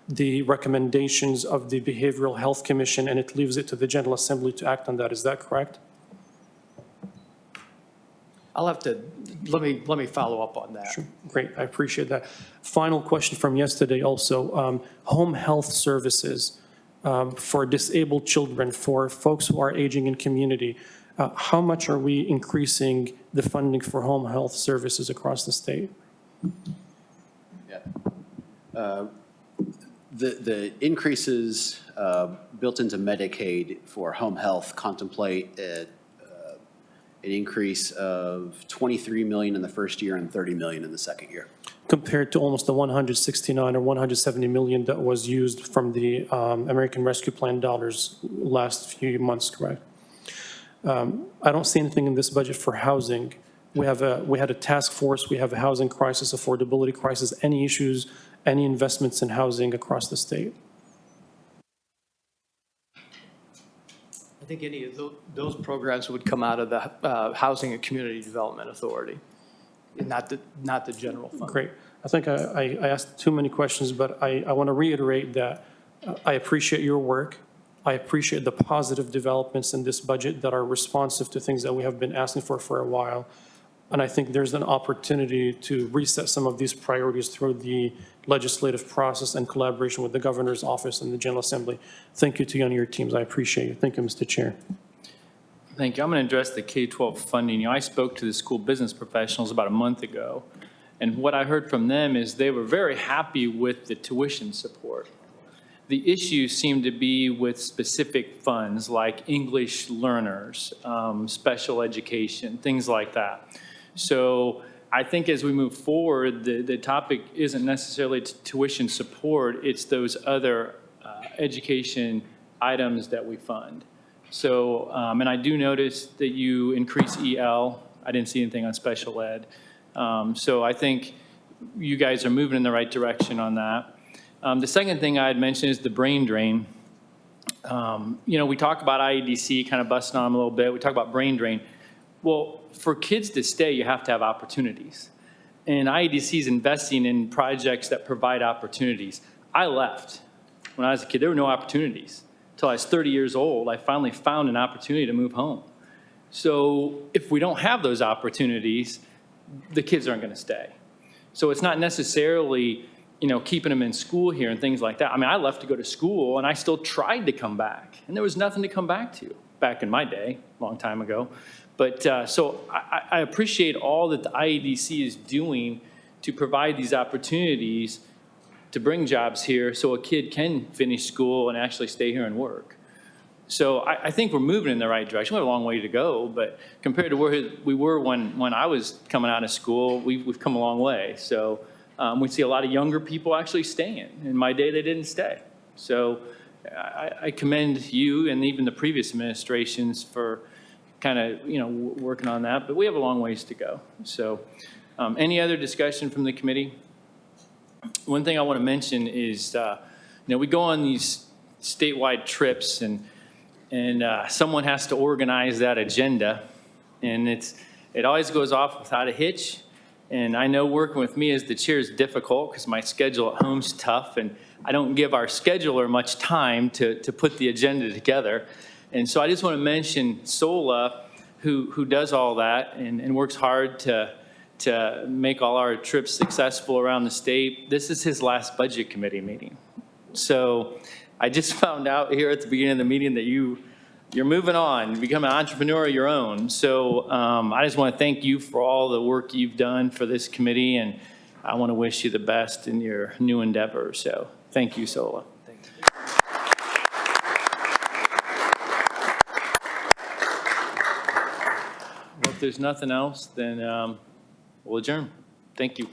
the recommendations of the Behavioral Health Commission, and it leaves it to the General Assembly to act on that. Is that correct? I'll have to, let me follow up on that. Sure. Great, I appreciate that. Final question from yesterday also, home health services for disabled children, for folks who are aging in community. How much are we increasing the funding for home health services across the state? Yeah. The increases built into Medicaid for home health contemplate an increase of $23 million in the first year and $30 million in the second year. Compared to almost the 169 or 170 million that was used from the American Rescue Plan dollars last few months, correct? I don't see anything in this budget for housing. We had a task force, we have a housing crisis, affordability crisis, any issues, any investments in housing across the state? I think any of those programs would come out of the Housing and Community Development Authority, not the general fund. Great. I think I asked too many questions, but I want to reiterate that I appreciate your work. I appreciate the positive developments in this budget that are responsive to things that we have been asking for a while. And I think there's an opportunity to reset some of these priorities through the legislative process and collaboration with the governor's office and the General Assembly. Thank you to you and your teams. I appreciate you. Thank you, Mr. Chair. Thank you. I'm going to address the K-12 funding. You know, I spoke to the school business professionals about a month ago, and what I heard from them is they were very happy with the tuition support. The issue seemed to be with specific funds like English learners, special education, things like that. So I think as we move forward, the topic isn't necessarily tuition support, it's those other education items that we fund. So, and I do notice that you increase EL. I didn't see anything on special ed. So I think you guys are moving in the right direction on that. The second thing I'd mention is the brain drain. You know, we talk about IEDC, kind of busting on them a little bit. We talk about brain drain. Well, for kids to stay, you have to have opportunities. And IEDC is investing in projects that provide opportunities. I left when I was a kid. There were no opportunities. Until I was 30 years old, I finally found an opportunity to move home. So if we don't have those opportunities, the kids aren't going to stay. So it's not necessarily, you know, keeping them in school here and things like that. I mean, I left to go to school, and I still tried to come back. And there was nothing to come back to back in my day, a long time ago. But so I appreciate all that the IEDC is doing to provide these opportunities to bring jobs here so a kid can finish school and actually stay here and work. So I think we're moving in the right direction. We have a long way to go, but compared to where we were when I was coming out of school, we've come a long way. So we see a lot of younger people actually staying. In my day, they didn't stay. So I commend you and even the previous administrations for kind of, you know, working on that, but we have a long ways to go. So any other discussion from the committee? One thing I want to mention is, you know, we go on these statewide trips and someone has to organize that agenda, and it always goes off without a hitch. And I know working with me as the chair is difficult because my schedule at home's tough, and I don't give our scheduler much time to put the agenda together. And so I just want to mention Sola, who does all that and works hard to make all our trips successful around the state. This is his last budget committee meeting. So I just found out here at the beginning of the meeting that you're moving on, you become an entrepreneur of your own. So I just want to thank you for all the work you've done for this committee, and I want to wish you the best in your new endeavor. So thank you, Sola. Thank you. Well, if there's nothing else, then we'll adjourn. Thank you.